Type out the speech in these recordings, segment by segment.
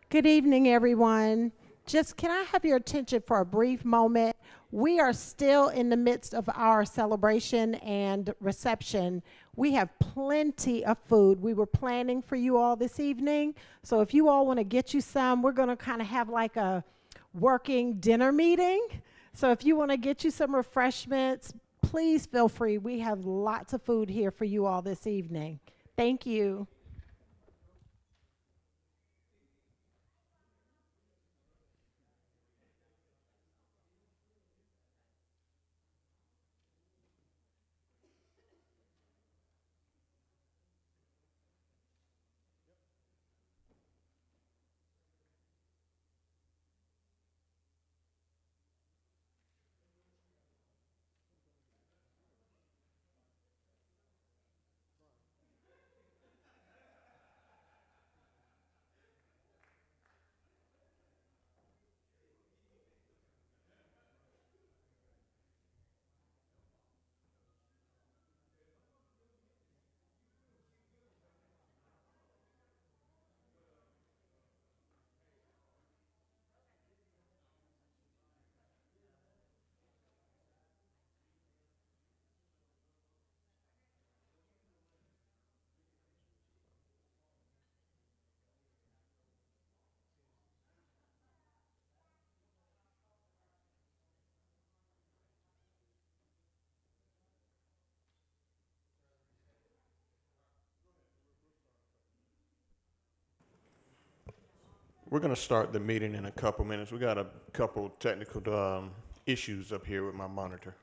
Good evening, everyone. Just can I have your attention for a brief moment? We are still in the midst of our celebration and reception. We have plenty of food. We were planning for you all this evening. So if you all want to get you some, we're going to kind of have like a working dinner meeting. So if you want to get you some refreshments, please feel free. We have lots of food here for you all this evening. Thank you. We're going to start the meeting in a couple minutes. We got a couple technical issues up here with my monitor.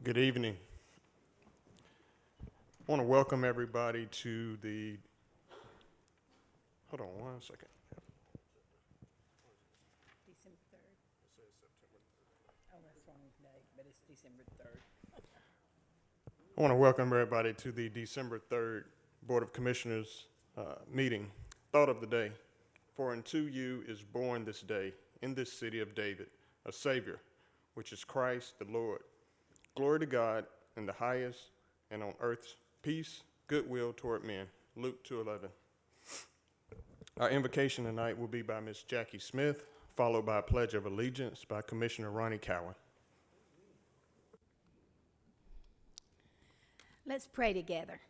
Good evening. I want to welcome everybody to the, hold on one second. December 3rd. It says September 3rd. Oh, that's wrong date, but it's December 3rd. I want to welcome everybody to the December 3rd Board of Commissioners meeting. Thought of the day. For unto you is born this day in this city of David a Savior, which is Christ the Lord. Glory to God in the highest, and on earth peace, goodwill toward men. Luke 2:11. Our invocation tonight will be by Ms. Jackie Smith, followed by a pledge of allegiance by Commissioner Ronnie Cowan. Let's pray together.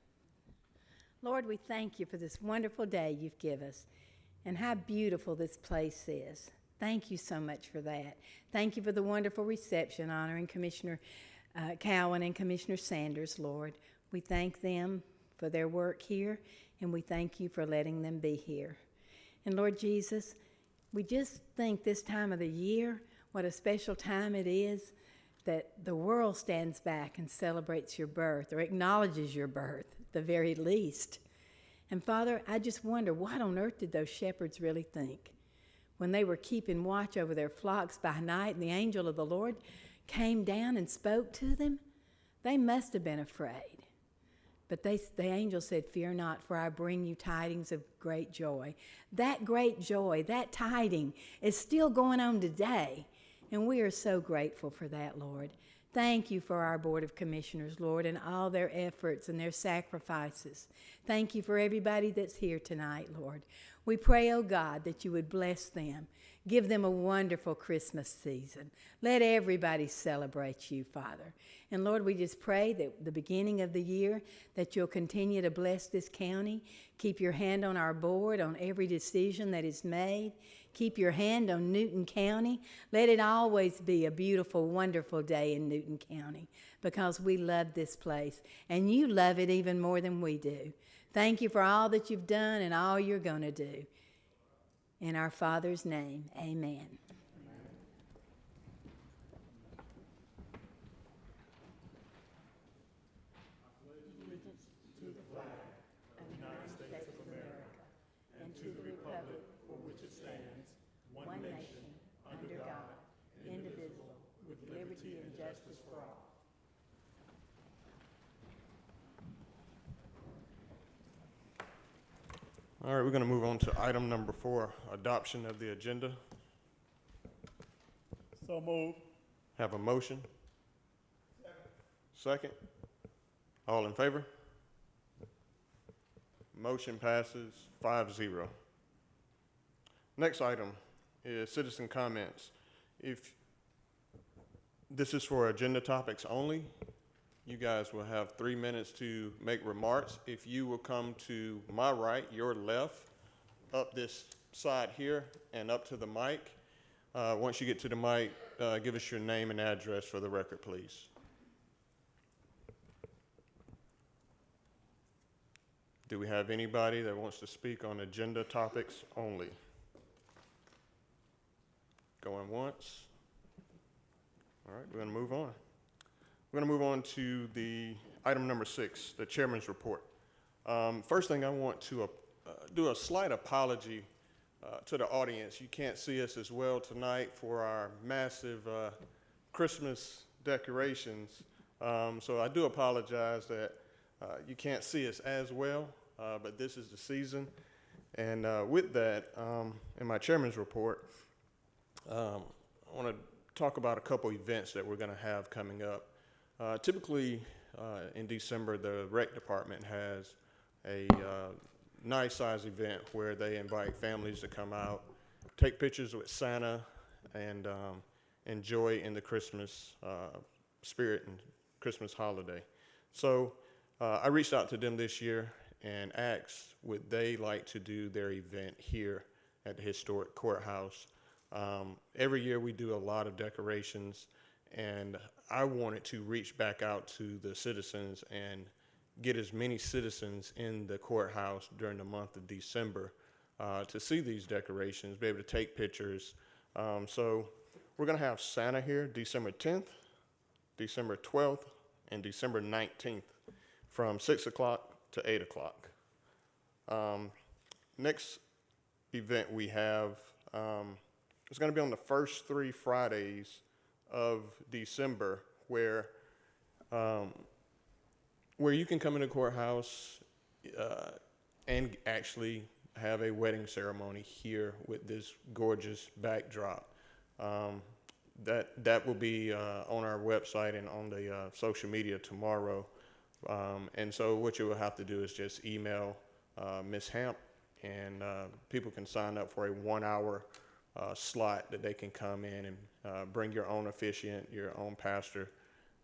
Lord, we thank you for this wonderful day you've given us and how beautiful this place is. Thank you so much for that. Thank you for the wonderful reception honoring Commissioner Cowan and Commissioner Sanders, Lord. We thank them for their work here, and we thank you for letting them be here. And Lord Jesus, we just think this time of the year, what a special time it is that the world stands back and celebrates your birth or acknowledges your birth, at the very least. And Father, I just wonder, what on earth did those shepherds really think when they were keeping watch over their flocks by night and the angel of the Lord came down and spoke to them? They must have been afraid. But the angel said, "Fear not, for I bring you tidings of great joy." That great joy, that tiding is still going on today. And we are so grateful for that, Lord. Thank you for our Board of Commissioners, Lord, and all their efforts and their sacrifices. Thank you for everybody that's here tonight, Lord. We pray, oh God, that you would bless them. Give them a wonderful Christmas season. Let everybody celebrate you, Father. And Lord, we just pray that the beginning of the year, that you'll continue to bless this county. Keep your hand on our board, on every decision that is made. Keep your hand on Newton County. Let it always be a beautiful, wonderful day in Newton County, because we love this place, and you love it even more than we do. Thank you for all that you've done and all you're going to do. In our Father's name, amen. And to the republic for which it stands, one nation, under God, indivisible, with liberty and justice for all. All right, we're going to move on to item number 4, adoption of the agenda. So moved. Have a motion? Second? All in favor? Motion passes 5-0. Next item is citizen comments. If this is for agenda topics only, you guys will have 3 minutes to make remarks. If you will come to my right, your left, up this side here and up to the mic. Once you get to the mic, give us your name and address for the record, please. Do we have anybody that wants to speak on agenda topics only? Going once. All right, we're going to move on. We're going to move on to the item number 6, the chairman's report. First thing, I want to do a slight apology to the audience. You can't see us as well tonight for our massive Christmas decorations. So I do apologize that you can't see us as well, but this is the season. And with that, in my chairman's report, I want to talk about a couple events that we're going to have coming up. Typically, in December, the rec department has a nice size event where they invite families to come out, take pictures with Santa, and enjoy in the Christmas spirit and Christmas holiday. So I reached out to them this year and asked would they like to do their event here at the historic courthouse. Every year we do a lot of decorations, and I wanted to reach back out to the citizens and get as many citizens in the courthouse during the month of December to see these decorations, be able to take pictures. So we're going to have Santa here December 10th, December 12th, and December 19th from 6 o'clock to 8 o'clock. Next event we have is going to be on the first 3 Fridays of December, where you can come in the courthouse and actually have a wedding ceremony here with this gorgeous backdrop. That will be on our website and on the social media tomorrow. And so what you will have to do is just email Ms. Hamp, and people can sign up for a 1-hour slot that they can come in and bring your own officiant, your own pastor,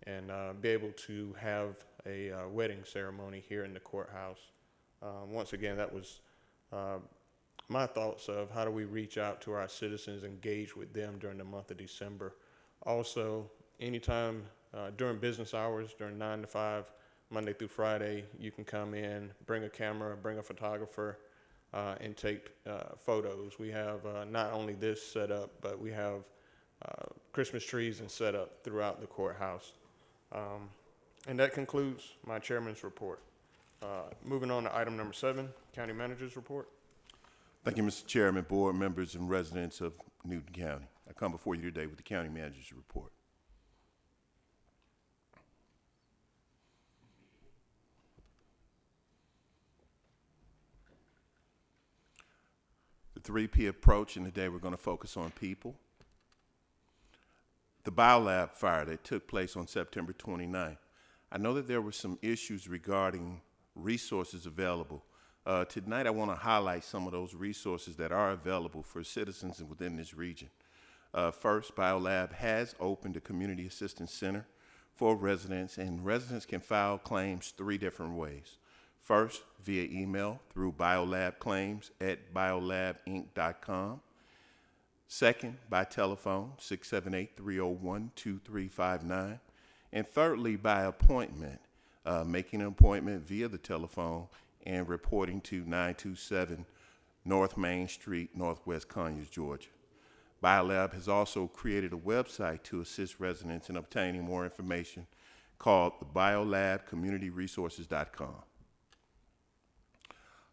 and be able to have a wedding ceremony here in the courthouse. Once again, that was my thoughts of how do we reach out to our citizens, engage with them during the month of December. Also, anytime during business hours, during 9 to 5, Monday through Friday, you can come in, bring a camera, bring a photographer, and take photos. We have not only this set up, but we have Christmas trees and set up throughout the courthouse. And that concludes my chairman's report. Moving on to item number 7, county manager's report. Thank you, Mr. Chairman, board members, and residents of Newton County. I come before you today with the county manager's report. The 3P approach, and today we're going to focus on people. The biolab fire that took place on September 29th. I know that there were some issues regarding resources available. Tonight I want to highlight some of those resources that are available for citizens within this region. First, biolab has opened a community assistance center for residents, and residents can file claims 3 different ways. First, via email through biolabclaims@biolabinc.com. Second, by telephone, 678-301-2359. And thirdly, by appointment, making an appointment via the telephone and reporting to 927 North Main Street, Northwest Conyers, Georgia. BioLab has also created a website to assist residents in obtaining more information called the biolabcommunityresources.com.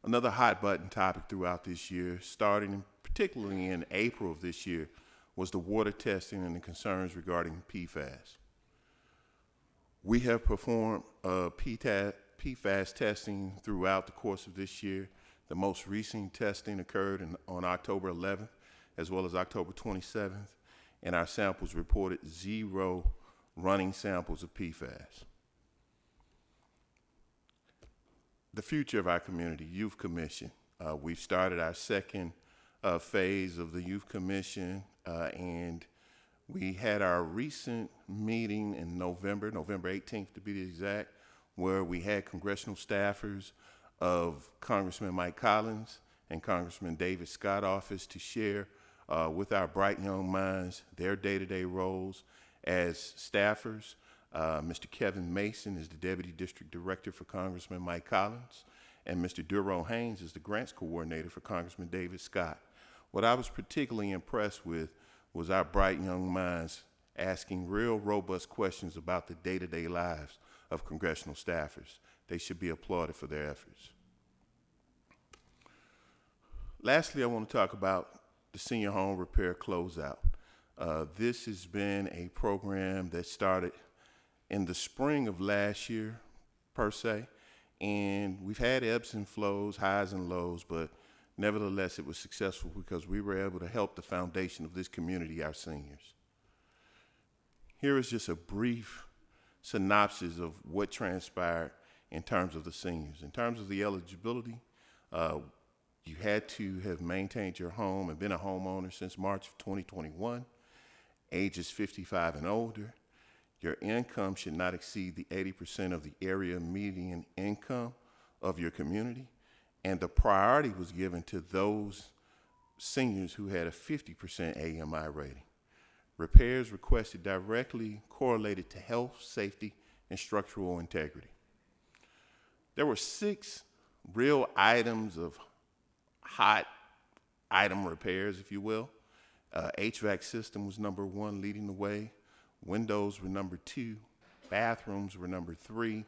Another hot button topic throughout this year, starting particularly in April of this year, was the water testing and the concerns regarding PFAS. We have performed PFAS testing throughout the course of this year. The most recent testing occurred on October 11th, as well as October 27th, and our samples reported 0 running samples of PFAS. The future of our community, Youth Commission. We've started our second phase of the Youth Commission, and we had our recent meeting in November 18th to be exact, where we had congressional staffers of Congressman Mike Collins and Congressman David Scott office to share with our bright young minds their day-to-day roles as staffers. Mr. Kevin Mason is the Deputy District Director for Congressman Mike Collins, and Mr. Duro Haynes is the Grants Coordinator for Congressman David Scott. What I was particularly impressed with was our bright young minds asking real robust questions about the day-to-day lives of congressional staffers. They should be applauded for their efforts. Lastly, I want to talk about the Senior Home Repair Closeout. This has been a program that started in the spring of last year, per se, and we've had ebbs and flows, highs and lows, but nevertheless, it was successful because we were able to help the foundation of this community, our seniors. Here is just a brief synopsis of what transpired in terms of the seniors. In terms of the eligibility, you had to have maintained your home and been a homeowner since March of 2021, ages 55 and older. Your income should not exceed the 80% of the area median income of your community, and the priority was given to those seniors who had a 50% AMI rating. Repairs requested directly correlated to health, safety, and structural integrity. There were 6 real items of hot item repairs, if you will. HVAC system was number 1, leading the way. Windows were number 2. Bathrooms were number 3.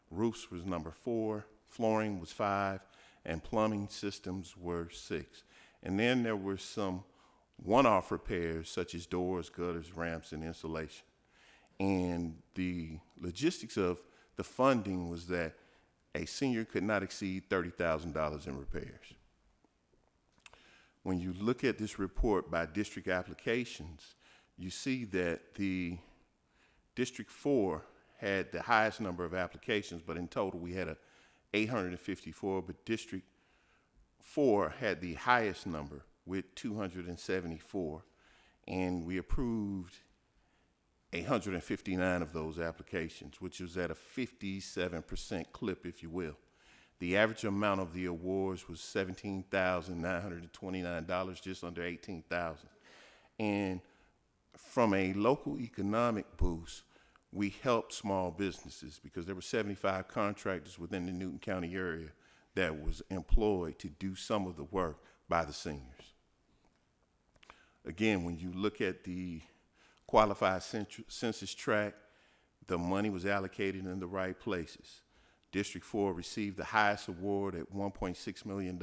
Roofs was number 4. Flooring was 5. And plumbing systems were 6. And then there were some one-off repairs such as doors, gutters, ramps, and insulation. And the logistics of the funding was that a senior could not exceed $30,000 in repairs. When you look at this report by district applications, you see that the District 4 had the highest number of applications, but in total we had 854, but District 4 had the highest number with 274, and we approved 159 of those applications, which was at a 57% clip, if you will. The average amount of the awards was $17,929, just under $18,000. And from a local economic boost, we helped small businesses because there were 75 contractors within the Newton County area that was employed to do some of the work by the seniors. Again, when you look at the qualified census tract, the money was allocated in the right places. District 4 received the highest award at $1.6 million,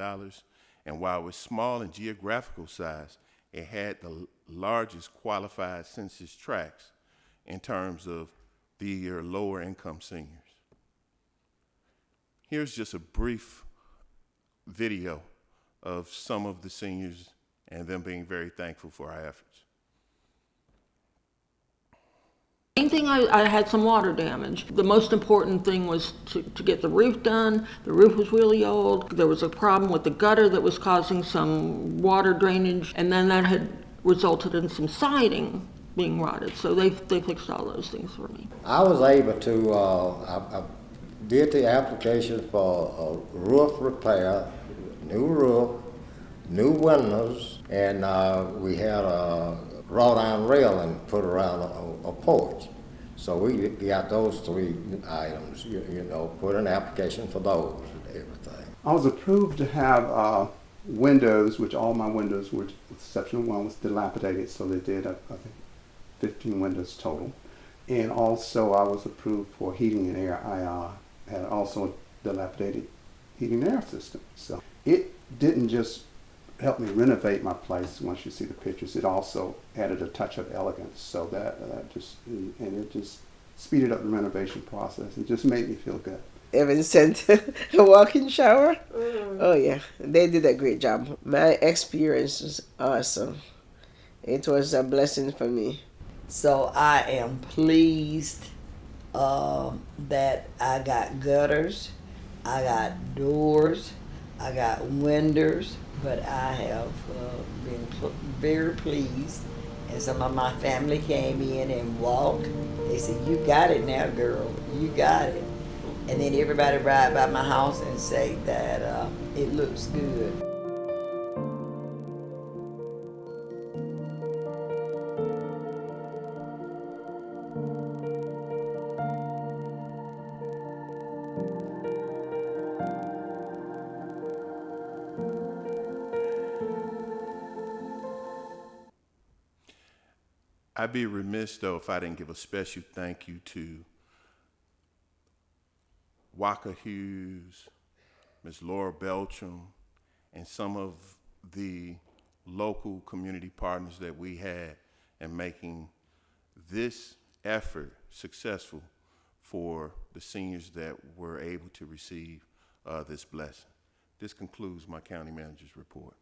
and while it was small in geographical size, it had the largest qualified census tracts in terms of the lower income seniors. Here's just a brief video of some of the seniors and them being very thankful for our efforts. Main thing, I had some water damage. The most important thing was to get the roof done. The roof was really old. There was a problem with the gutter that was causing some water drainage, and then that had resulted in some siding being rotted. So they fixed all those things for me. I was able to, I did the application for a roof repair, new roof, new windows, and we had a wrought iron railing put around a porch. So we got those 3 items, you know, put an application for those and everything. I was approved to have windows, which all my windows were, with the exception of one, was dilapidated, so they did, I think, 15 windows total. And also I was approved for heating and air. I had also a dilapidated heating and air system. So it didn't just help me renovate my place. Once you see the pictures, it also added a touch of elegance. So that just, and it just speeded up the renovation process and just made me feel good. Evan sent a walk-in shower. Oh yeah, they did a great job. My experience was awesome. It was a blessing for me. So I am pleased that I got gutters, I got doors, I got windows, but I have been very pleased. And some of my family came in and walked. They said, "You got it now, girl. You got it." And then everybody ride by my house and say that it looks good. I'd be remiss, though, if I didn't give a special thank you to Walker Hughes, Ms. Laura Beltram, and some of the local community partners that we had in making this effort successful for the seniors that were able to receive this blessing. This concludes my county manager's report.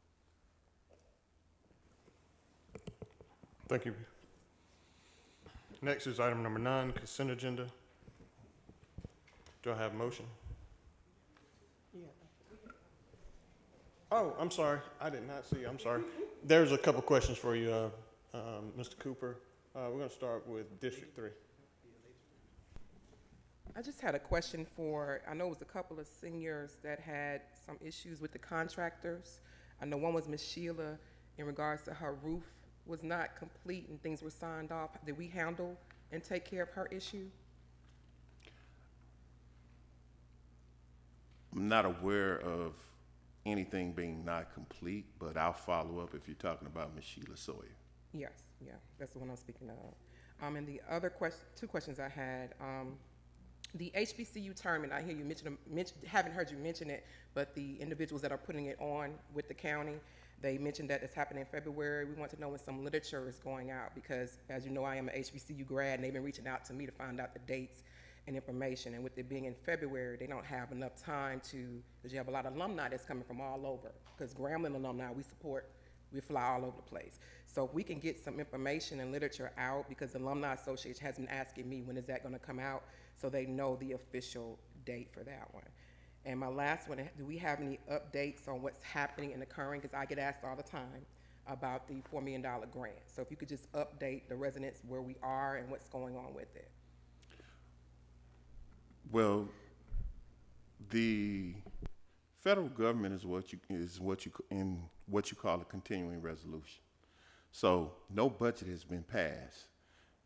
Thank you. Next is item number 9, consent agenda. Do I have a motion? Oh, I'm sorry. I did not see. I'm sorry. There's a couple questions for you, Mr. Cooper. We're going to start with District 3. I just had a question for, I know it was a couple of seniors that had some issues with the contractors. I know one was Ms. Sheila in regards to her roof was not complete and things were signed off. Did we handle and take care of her issue? I'm not aware of anything being not complete, but I'll follow up if you're talking about Ms. Sheila Sawyer. Yes, yeah, that's the one I'm speaking of. And the other two questions I had, the HBCU tournament, I hear you haven't heard you mention it, but the individuals that are putting it on with the county, they mentioned that it's happening in February. We want to know when some literature is going out because, as you know, I am an HBCU grad, and they've been reaching out to me to find out the dates and information. And with it being in February, they don't have enough time to, because you have a lot of alumni that's coming from all over. Because Grambling alumni, we fly all over the place. So if we can get some information and literature out, because the Alumni Association has been asking me when is that going to come out, so they know the official date for that one. And my last one, do we have any updates on what's happening and occurring? Because I get asked all the time about the $4 million grant. So if you could just update the residents where we are and what's going on with it. Well, the federal government is what you call a continuing resolution. So no budget has been passed.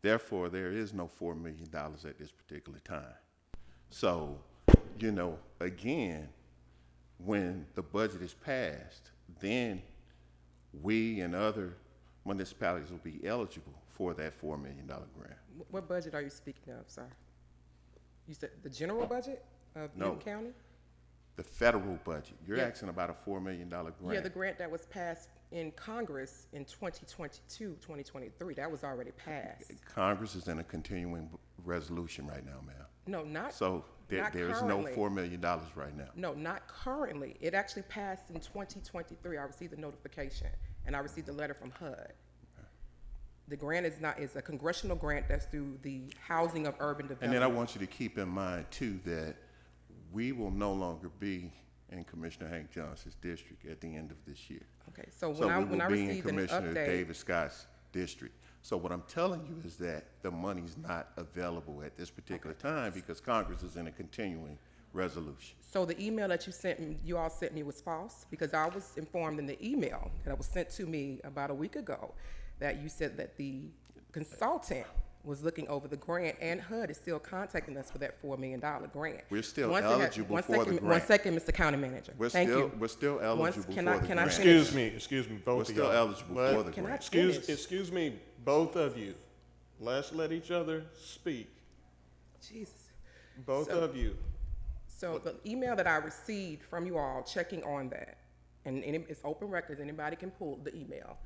Therefore, there is no $4 million at this particular time. So, you know, again, when the budget is passed, then we and other municipalities will be eligible for that $4 million grant. What budget are you speaking of, sir? You said the general budget of Newton County? The federal budget. You're asking about a $4 million grant. Yeah, the grant that was passed in Congress in 2022, 2023, that was already passed. Congress is in a continuing resolution right now, ma'am. No, not So there is no $4 million right now. No, not currently. It actually passed in 2023. I received the notification, and I received a letter from HUD. Okay. The grant is a congressional grant that's through the Housing of Urban Development. And then I want you to keep in mind, too, that we will no longer be in Commissioner Hank Johnson's district at the end of this year. Okay, so when I received an update. We will be in Commissioner David Scott's district. So what I'm telling you is that the money's not available at this particular time because Congress is in a continuing resolution. So the email that you all sent me was false? Because I was informed in the email that was sent to me about a week ago that you said that the consultant was looking over the grant, and HUD is still contacting us for that $4 million grant. We're still eligible for the grant. One second, Mr. County Manager. We're still eligible for the grant. Excuse me, both We're of still y'all. eligible for the Can I grant. finish? Excuse me, both of you. Let's let each other speak. Jesus. Both So- of you. So the email that I received from you all checking on that, and it's open records, anybody can pull the email.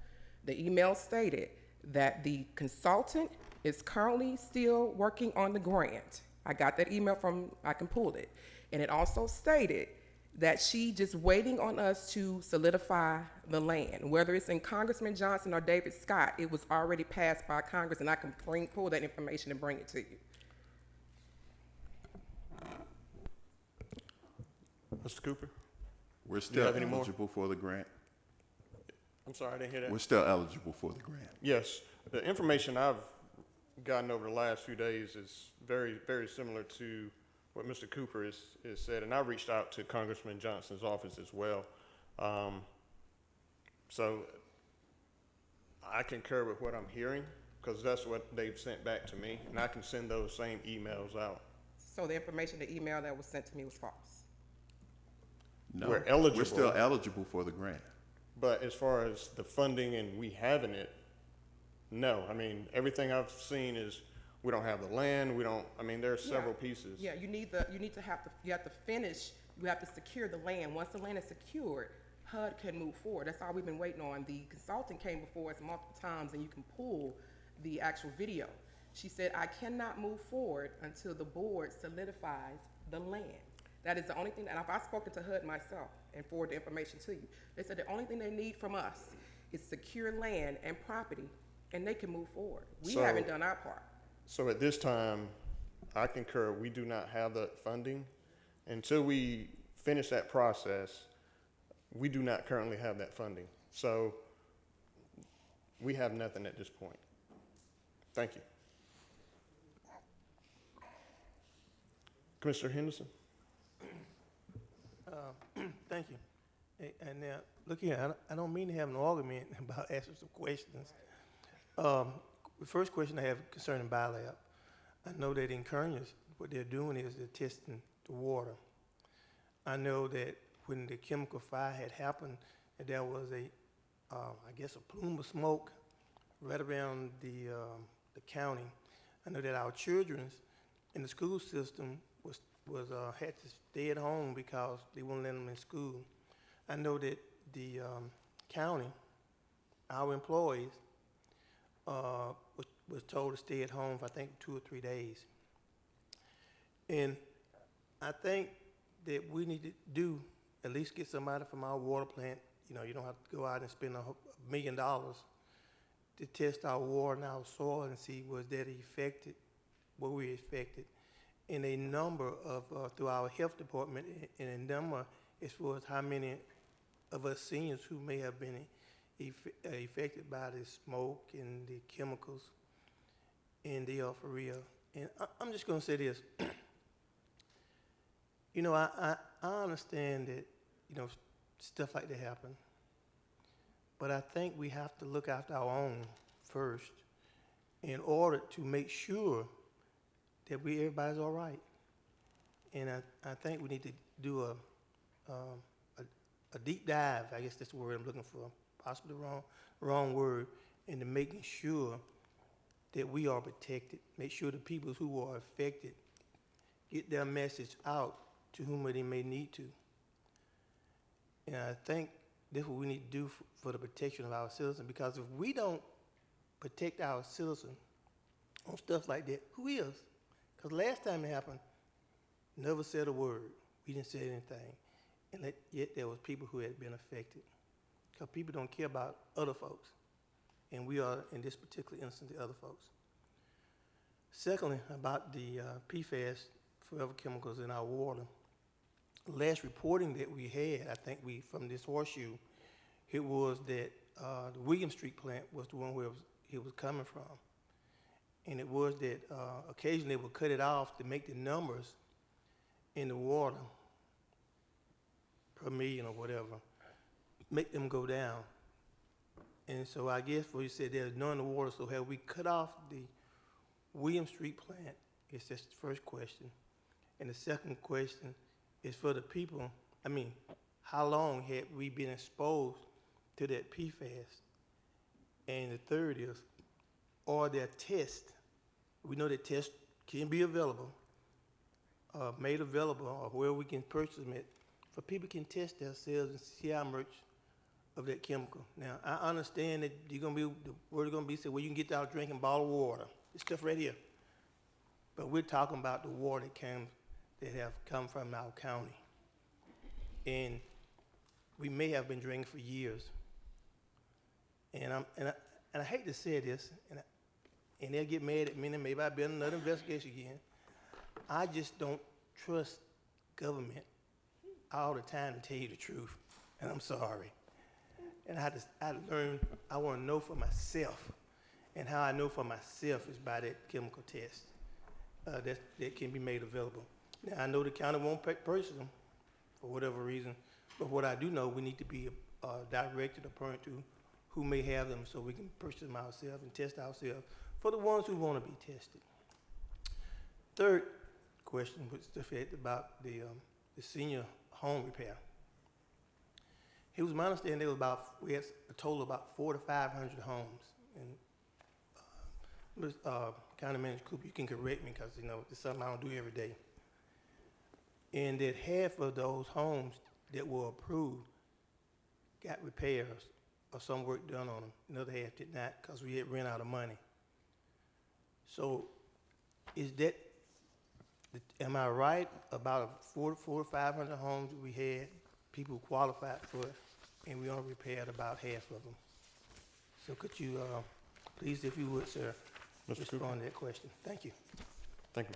The email stated that the consultant is currently still working on the grant. I got that email I can pull it. And it also stated that she just waiting on us to solidify the land. Whether it's in Congressman Johnson or David Scott, it was already passed by Congress, and I can pull that information and bring it to you. Mr. Cooper? We're still have any more? eligible for the grant. I'm sorry, I didn't hear that. We're still eligible for the grant. Yes, the information I've gotten over the last few days is very, very similar to what Mr. Cooper has said, and I reached out to Congressman Johnson's office as well. So I concur with what I'm hearing, because that's what they've sent back to me, and I can send those same emails out. So the information, the email that was sent to me was false. No, We're eligible. We're still eligible for the grant. But as far as the funding and we having it, no. I mean, everything I've seen is we don't have the land. We don't. I mean, there are several pieces. Yeah, you have to finish. You have to secure the land. Once the land is secured, HUD can move forward. That's all we've been waiting on. The consultant came before us multiple times, and you can pull the actual video. She said, "I cannot move forward until the board solidifies the land." That is the only thing, and I've spoken to HUD myself and forward the information to you. They said the only thing they need from us is secure land and property, and they can move forward. We haven't done our part. So at this time, I concur, we do not have the funding. Until we finish that process, we do not currently have that funding. So we have nothing at this point. Thank you. Commissioner Henderson? Thank you. And now, look here, I don't mean to have an argument about asking some questions. The first question I have concerning BioLab. I know that in Kearney, what they're doing is they're testing the water. I know that when the chemical fire had happened, that there was I guess a plume of smoke right around the county. I know that our children in the school system had to stay at home because they wouldn't let them in school. I know that the county, our employees, was told to stay at home for I think 2 or 3 days. And I think that we need to at least get somebody from our water plant. You know, you don't have to go out and spend $1 million to test our water and our soil and see was that affected, were we affected. And a number of, through our health department, and a number as far as how many of us seniors who may have been affected by the smoke and the chemicals, and they are for real. And I'm just going to say this. You know, I understand that, you know, stuff like that happen. But I think we have to look after our own first in order to make sure that everybody's all right. And I think we need to do a deep dive, I guess that's the word I'm looking for, possibly wrong word, into making sure that we are protected, make sure the people who are affected get their message out to whom they may need to. And I think that's what we need to do for the protection of our citizens, because if we don't protect our citizens on stuff like that, who is? Because last time it happened, never said a word. We didn't say anything. And yet there was people who had been affected. Because people don't care about other folks. And we are, in this particular instance, the other folks. Secondly, about the PFAS, forever chemicals in our water. Last reporting that we had, I think from this horseshoe, it was that the William Street plant was the one where it was coming from. And it was that occasionally they would cut it off to make the numbers in the water per million or whatever, make them go down. And so I guess what you said, there's none in the water, so have we cut off the William Street plant? It's just the first question. And the second question is for the people, I mean, how long had we been exposed to that PFAS? And the third is, are there tests? We know that tests can be available, made available, or where we can purchase them at, for people can test themselves and see how much of that chemical. Now, I understand that you're gonna be, the word is gonna be said, well, you can get out drinking bottled water. It's stuff right here. But we're talking about the water that have come from our county. And we may have been drinking for years. And I hate to say this, and they'll get mad at me, and maybe I'll be in another investigation again. I just don't trust government all the time to tell you the truth, and I'm sorry. And I learned, I want to know for myself, and how I know for myself is by that chemical test that can be made available. Now, I know the county won't purchase them for whatever reason, but what I do know, we need to be directed or pointed to who may have them so we can purchase them ourselves and test ourselves for the ones who want to be tested. Third question was about the senior home repair. It was my understanding there was we had a total of about 400 to 500 homes. And County Manager Cooper, you can correct me because it's something I don't do every day. And that half of those homes that were approved got repairs or some work done on them. Another half did not because we had ran out of money. So is that, am I right about 400 to 500 homes that we had people qualified for it, and we only repaired about half of them? So could you, please, if you would, sir, Mr. respond Cooper? to that question. Thank you. Thank you.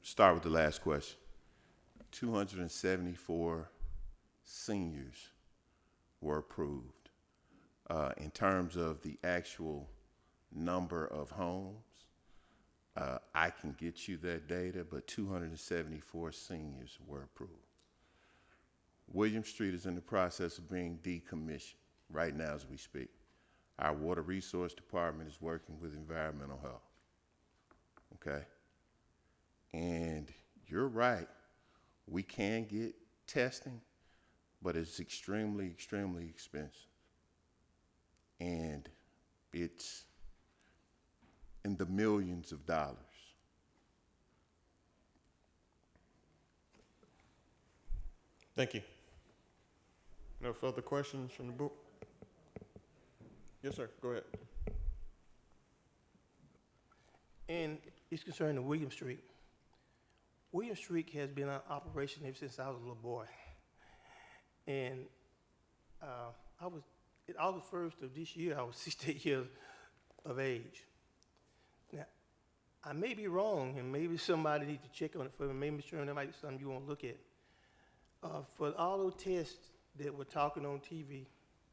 Start with the last question. 274 seniors were approved. In terms of the actual number of homes, I can get you that data, but 274 seniors were approved. William Street is in the process of being decommissioned right now as we speak. Our Water Resource Department is working with environmental health, okay? And you're right, we can get testing, but it's extremely, extremely expensive. And it's in the millions of dollars. Thank you. No further questions from the board? Yes, sir. Go ahead. And it's concerning William Street. William Street has been in operation ever since I was a little boy. And at August 1st of this year, I was 68 years of age. Now, I may be wrong, and maybe somebody needs to check on it for me. Maybe Mr. Chairman, that might be something you want to look at. For all those tests that were talking on TV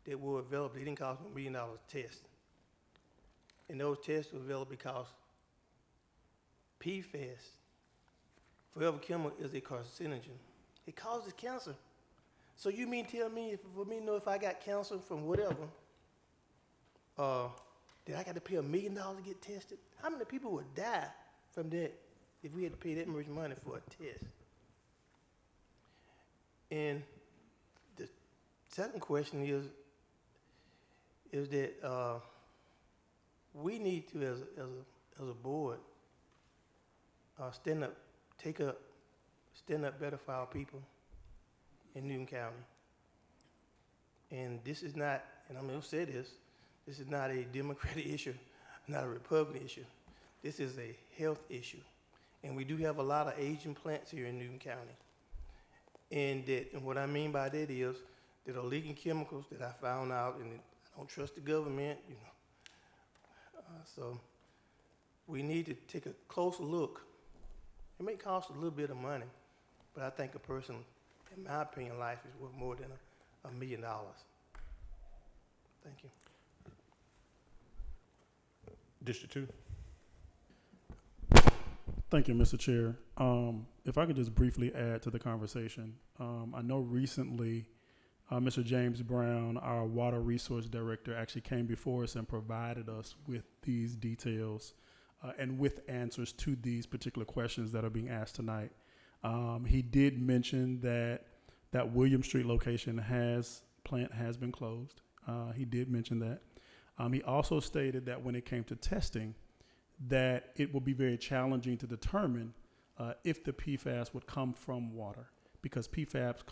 that were available, they didn't cost $1 million a test. And those tests were available because PFAS, forever chemical, is a carcinogen. It causes cancer. So you mean tell me, for me to know if I got cancer from whatever, that I got to pay $1 million to get tested? How many people would die from that if we had to pay that much money for a test? And the second question is that we need to, as a board, stand up better for our people in Newton County. And this is not, and I'm going to say this is not a Democratic issue, not a Republican issue. This is a health issue. And we do have a lot of aging plants here in Newton County. And what I mean by that is that are leaking chemicals that I found out, and I don't trust the government, so we need to take a closer look. It may cost a little bit of money, but I think a person, in my opinion, life is worth more than $1 million. Thank you. District 2. Thank you, Mr. Chair. If I could just briefly add to the conversation, I know recently Mr. James Brown, our Water Resource Director, actually came before us and provided us with these details and with answers to these particular questions that are being asked tonight. He did mention that William Street location plant has been closed. He did mention that. He also stated that when it came to testing, that it will be very challenging to determine if the PFAS would come from water, because PFAS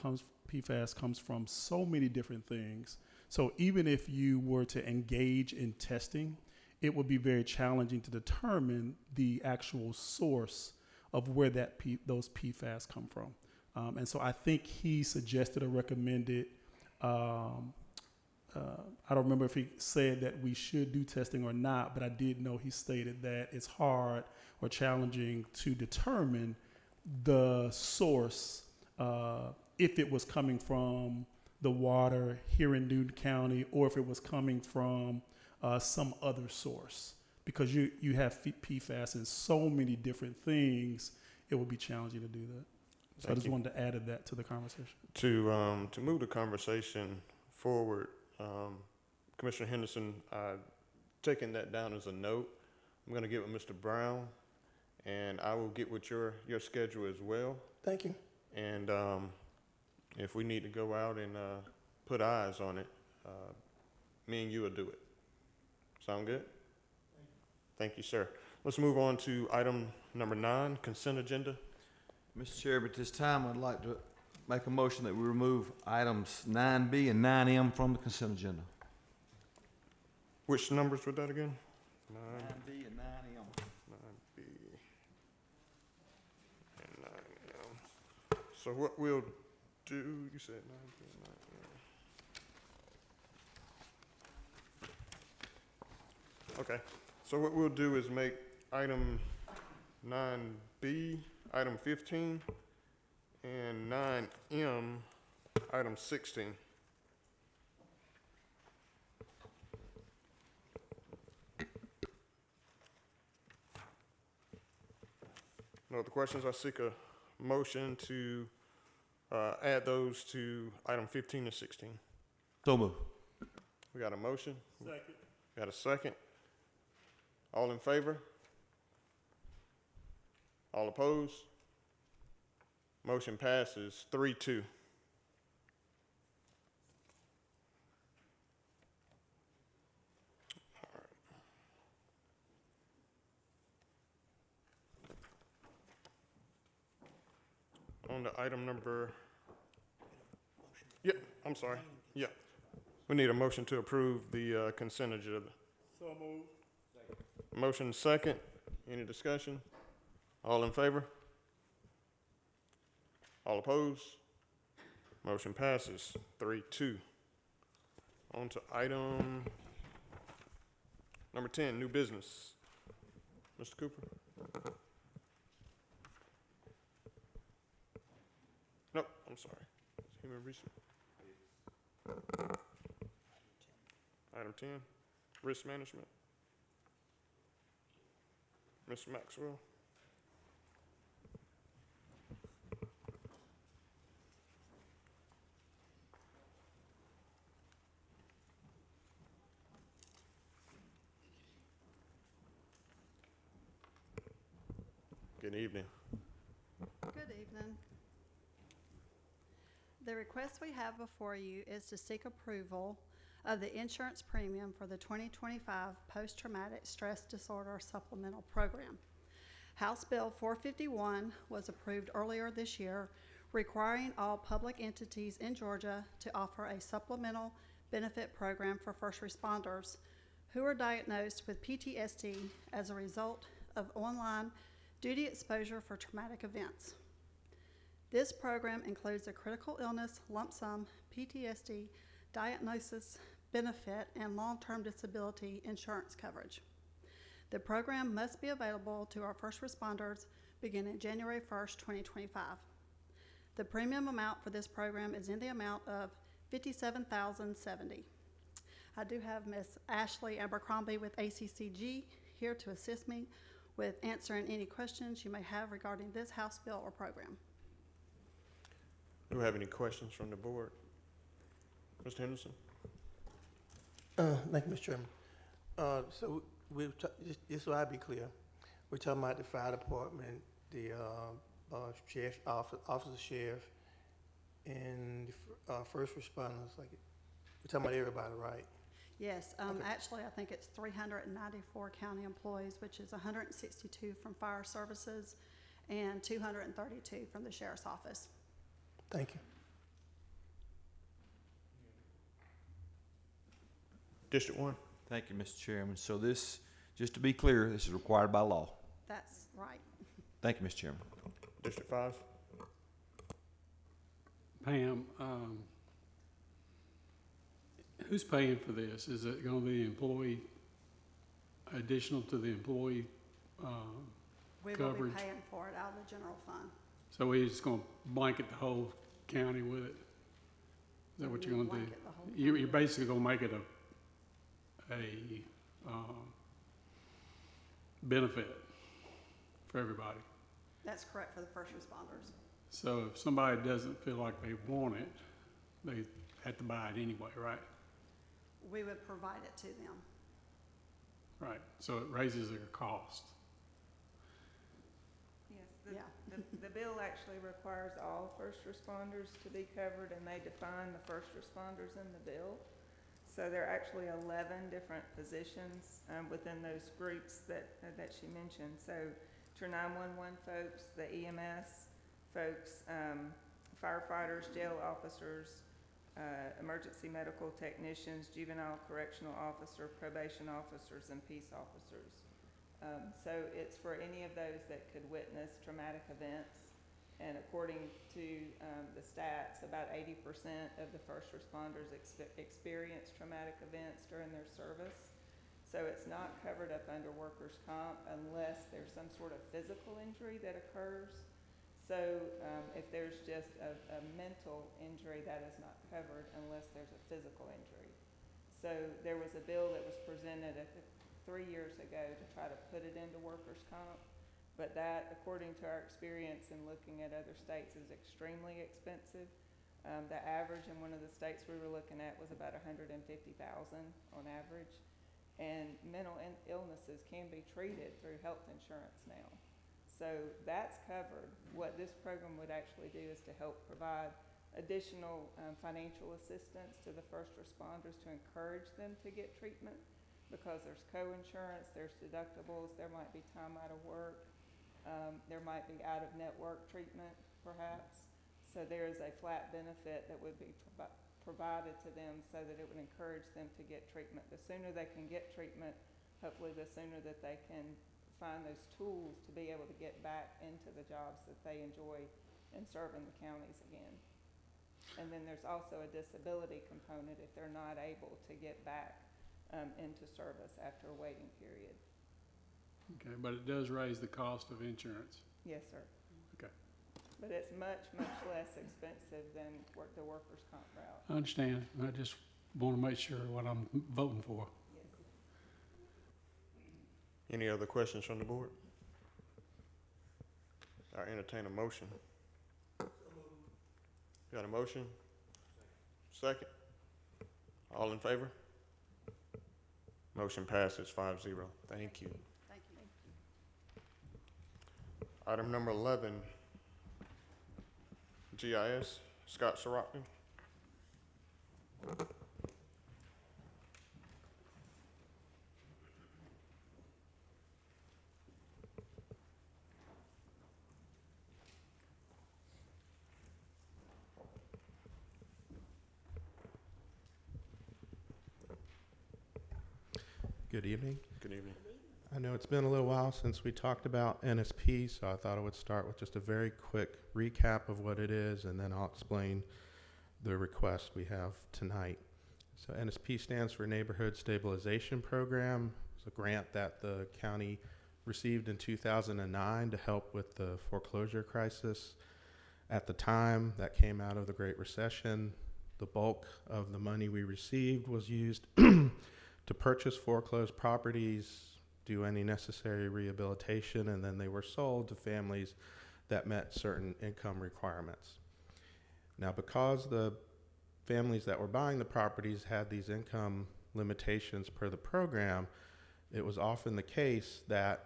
comes from so many different things. So even if you were to engage in testing, it would be very challenging to determine the actual source of where those PFAS come from. And so I think he suggested or recommended, I don't remember if he said that we should do testing or not, but I did know he stated that it's hard or challenging to determine the source if it was coming from the water here in Newton County or if it was coming from some other source. Because you have PFAS in so many different things, it would be challenging to do that. So I just wanted to add that to the conversation. To move the conversation forward, Commissioner Henderson, taking that down as a note, I'm going to get with Mr. Brown, and I will get with your schedule as well. Thank you. And if we need to go out and put eyes on it, me and you will do it. Sound good? Thank you, sir. Let's move on to item number 9, consent agenda. Mr. Chair, at this time, I'd like to make a motion that we remove items 9B and 9M from the consent agenda. Which numbers were that again? 9B and 9M. 9B and 9M. So what we'll do, you said 9B and 9M. Okay, so what we'll do is make item 9B, item 15, and 9M, item 16. No other questions? I seek a motion to add those to item 15 and 16. So moved. We got a motion? Second. Got a second? All in favor? All opposed? Motion passes 3-2. On to item number, I'm sorry. Yeah. We need a motion to approve the consent agenda. So moved. Motion second. Any discussion? All in favor? All opposed? Motion passes 3-2. On to item number 10, new business. Mr. Cooper? Nope, I'm sorry. Human resource. Item 10, risk management. Mr. Maxwell. Good evening. Good evening. The request we have before you is to seek approval of the insurance premium for the 2025 Post-Traumatic Stress Disorder Supplemental Program. House Bill 451 was approved earlier this year, requiring all public entities in Georgia to offer a supplemental benefit program for first responders who are diagnosed with PTSD as a result of online duty exposure for traumatic events. This program includes a critical illness, lump sum, PTSD, diagnosis, benefit, and long-term disability insurance coverage. The program must be available to our first responders beginning January 1st, 2025. The premium amount for this program is in the amount of $57,070. I do have Ms. Ashley Abercrombie with ACCG here to assist me with answering any questions you may have regarding this House bill or program. Do we have any questions from the board? Mr. Henderson? Thank you, Mr. Chairman. So just so I be clear, we're talking about the fire department, the sheriff's office of sheriff, and first responders. Like, we're talking about everybody, right? Yes, Okay. actually, I think it's 394 county employees, which is 162 from fire services and 232 from the sheriff's office. Thank you. District 1? Thank you, Mr. Chairman. So this, just to be clear, this is required by law. That's right. Thank you, Mr. Chairman. District 5? Pam, who's paying for this? Is it going to be employee, additional to the employee We will coverage? be paying for it out of the general fund. So we're just going to blanket the whole county with it? Is that what you're going to do? Blanket the whole You're county. basically going to make it a benefit for everybody. That's correct for the first responders. So if somebody doesn't feel like they want it, they have to buy it anyway, right? We would provide it to them. Right, so it raises their cost. Yes, Yeah. the bill actually requires all first responders to be covered, and they define the first responders in the bill. So there are actually 11 different positions within those groups that she mentioned. So to your 911 folks, the EMS folks, firefighters, jail officers, emergency medical technicians, juvenile correctional officer, probation officers, and peace officers. So it's for any of those that could witness traumatic events. And according to the stats, about 80% of the first responders experience traumatic events during their service. So it's not covered up under workers' comp unless there's some sort of physical injury that occurs. So if there's just a mental injury, that is not covered unless there's a physical injury. So there was a bill that was presented 3 years ago to try to put it into workers' comp. But that, according to our experience in looking at other states, is extremely expensive. The average in one of the states we were looking at was about $150,000 on average. And mental illnesses can be treated through health insurance now. So that's covered. What this program would actually do is to help provide additional financial assistance to the first responders to encourage them to get treatment, because there's co-insurance, there's deductibles, there might be time out of work. There might be out-of-network treatment, perhaps. So there is a flat benefit that would be provided to them so that it would encourage them to get treatment. The sooner they can get treatment, hopefully the sooner that they can find those tools to be able to get back into the jobs that they enjoy and serving the counties again. And then there's also a disability component if they're not able to get back into service after a waiting period. Okay, but it does raise the cost of insurance. Yes, sir. Okay. But it's much, much less expensive than the workers' comp route. I understand. I just want to make sure what I'm voting for. Yes. Any other questions from the board? I entertain a motion. Got a motion? Second? All in favor? Motion passes 5-0. Thank you. Thank you. Item number 11, GIS, Scott Sirotkin. Good evening. Good evening. I know it's been a little while since we talked about NSP, so I thought I would start with just a very quick recap of what it is, and then I'll explain the request we have tonight. So NSP stands for Neighborhood Stabilization Program. It's a grant that the county received in 2009 to help with the foreclosure crisis. At the time, that came out of the Great Recession. The bulk of the money we received was used to purchase foreclosed properties, do any necessary rehabilitation, and then they were sold to families that met certain income requirements. Now, because the families that were buying the properties had these income limitations per the program, it was often the case that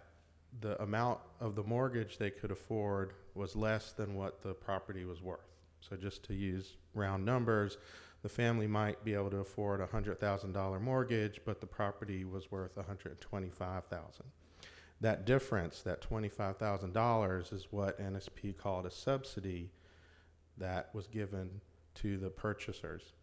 the amount of the mortgage they could afford was less than what the property was worth. So just to use round numbers, the family might be able to afford a $100,000 mortgage, but the property was worth $125,000. That difference, that $25,000, is what NSP called a subsidy that was given to the purchasers.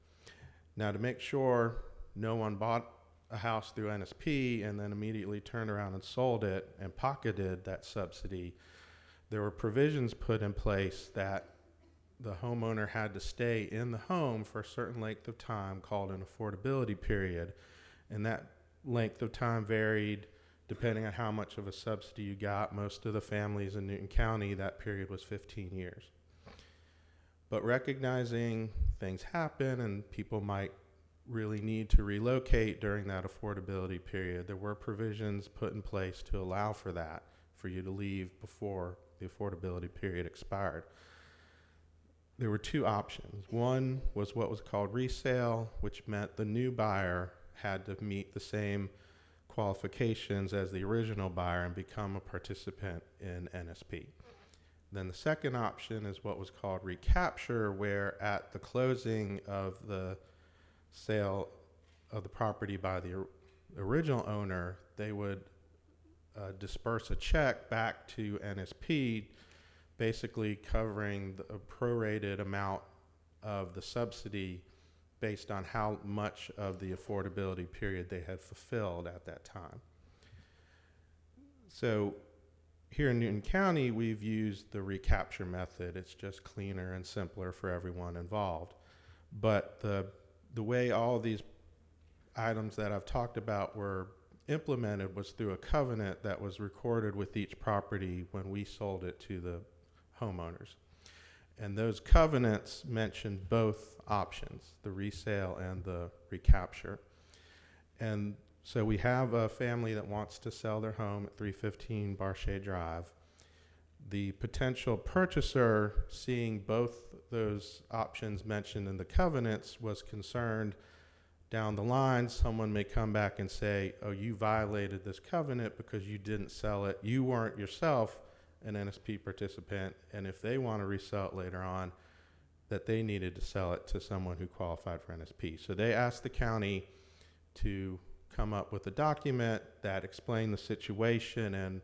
Now, to make sure no one bought a house through NSP and then immediately turned around and sold it and pocketed that subsidy, there were provisions put in place that the homeowner had to stay in the home for a certain length of time called an affordability period. And that length of time varied depending on how much of a subsidy you got. Most of the families in Newton County, that period was 15 years. But recognizing things happen and people might really need to relocate during that affordability period, there were provisions put in place to allow for that, for you to leave before the affordability period expired. There were two options. One was what was called resale, which meant the new buyer had to meet the same qualifications as the original buyer and become a participant in NSP. Then the second option is what was called recapture, where at the closing of the sale of the property by the original owner, they would disperse a check back to NSP, basically covering the prorated amount of the subsidy based on how much of the affordability period they had fulfilled at that time. So here in Newton County, we've used the recapture method. It's just cleaner and simpler for everyone involved. But the way all these items that I've talked about were implemented was through a covenant that was recorded with each property when we sold it to the homeowners. And those covenants mentioned both options, the resale and the recapture. And so we have a family that wants to sell their home at 315 Barchet Drive. The potential purchaser, seeing both those options mentioned in the covenants, was concerned down the line someone may come back and say, oh, you violated this covenant because you didn't sell it. You weren't yourself an NSP participant, and if they want to resell it later on, that they needed to sell it to someone who qualified for NSP. So they asked the county to come up with a document that explained the situation and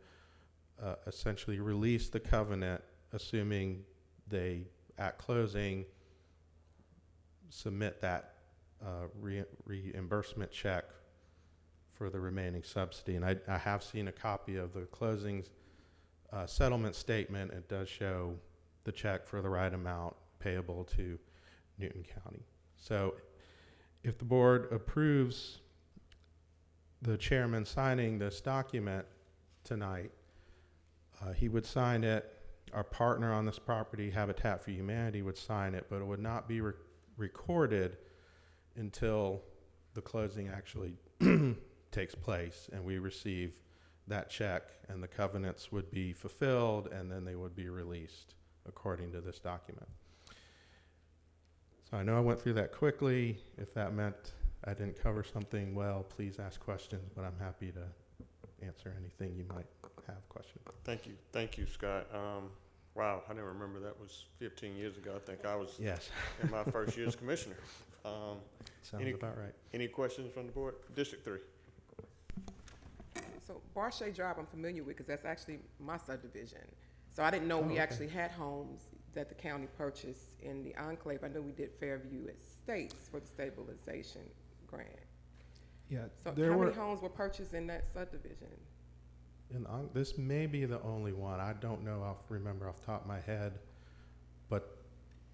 essentially release the covenant, assuming they, at closing, submit that reimbursement check for the remaining subsidy. And I have seen a copy of the closings settlement statement. It does show the check for the right amount payable to Newton County. So if the board approves the chairman signing this document tonight, he would sign it. Our partner on this property, Habitat for Humanity, would sign it, but it would not be recorded until the closing actually takes place and we receive that check, and the covenants would be fulfilled, and then they would be released according to this document. So I know I went through that quickly. If that meant I didn't cover something well, please ask questions, but I'm happy to answer anything you might have questions. Thank you, Scott. Wow, I didn't remember that was 15 years ago. I think I was yes. in my first year as commissioner. Sounds about right. Any questions from the board? District 3. So Barchet Drive, I'm familiar with because that's actually my subdivision. So I didn't know we actually had homes that the county purchased in the enclave. I know we did Fairview Estates for the stabilization grant. Yeah. So how many homes were purchased in that subdivision? This may be the only one. I don't know. I'll remember off the top of my head, but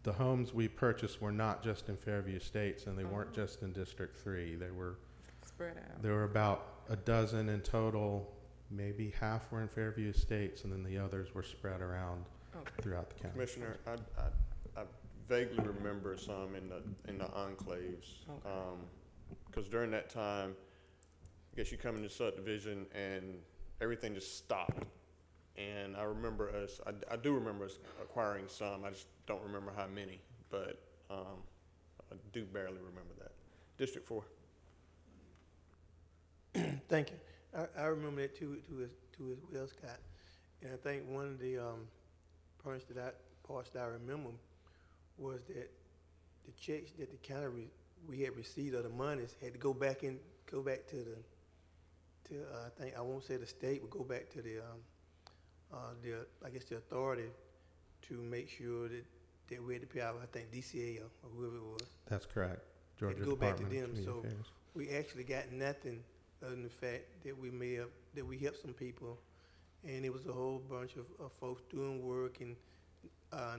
the homes we purchased were not just in Fairview Estates, and they weren't just in District 3. They were spread out. There were about a dozen in total. Maybe half were in Fairview Estates, and then the others were spread around throughout the county. Commissioner, I vaguely remember some in the enclaves, because during that time, I guess you come into subdivision and everything just stopped. And I remember us, I do remember us acquiring some, I just don't remember how many, but I do barely remember that. District 4. Thank you. I remember that too as well, Scott. And I think one of the parts that I remember was that the checks that the county we had received of the monies had to go back to I think I won't say the state, but go back to the I guess the authority to make sure that we had to pay out, I think DCA or whoever it was. That's correct. Georgia Had to go back to Department of them. So Community Affairs. we actually got nothing other than the fact that we helped some people, and it was a whole bunch of folks doing work and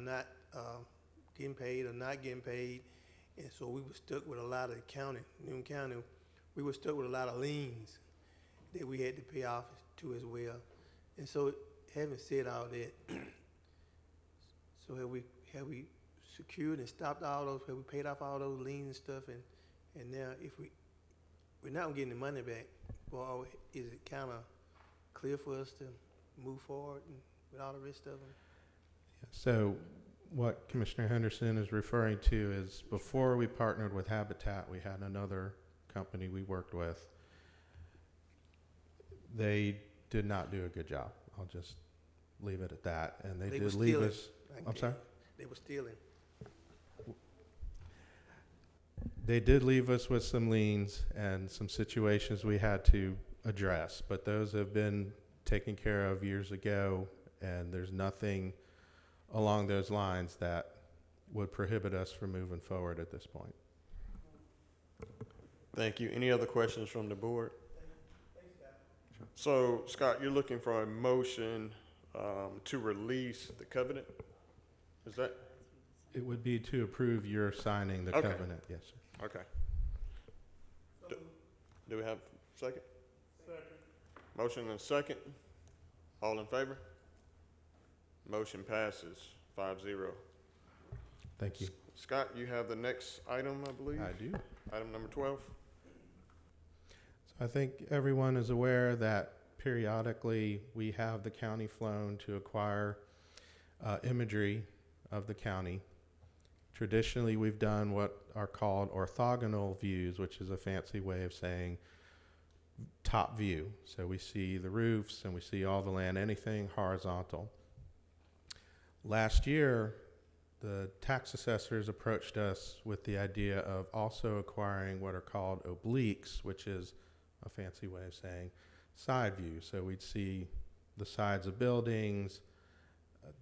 not getting paid or not getting paid, and so we were stuck with a lot of Newton County, we were stuck with a lot of liens that we had to pay off to as well. And so, having said all that, so have we secured and stopped all those? Have we paid off all those liens and stuff? And now, if we're not getting the money back, well, is it kind of clear for us to move forward and with all the rest of them? So what Commissioner Henderson is referring to is before we partnered with Habitat, we had another company we worked with. They did not do a good job. I'll just leave it at that. And they did leave us. I'm sorry? They were stealing. They did leave us with some liens and some situations we had to address, but those have been taken care of years ago, and there's nothing along those lines that would prohibit us from moving forward at this point. Thank you. Any other questions from the board? So, Scott, you're looking for a motion to release the covenant? Is that? It would be to approve your signing the covenant, yes, sir. Okay. Do we have a second? Second. Motion and a second. All in favor? Motion passes 5-0. Thank you. Scott, you have the next item, I believe? I do. Item number 12. So I think everyone is aware that periodically we have the county flown to acquire imagery of the county. Traditionally, we've done what are called orthogonal views, which is a fancy way of saying top view. So we see the roofs and we see all the land, anything horizontal. Last year, the tax assessors approached us with the idea of also acquiring what are called obliques, which is a fancy way of saying side view. So we'd see the sides of buildings.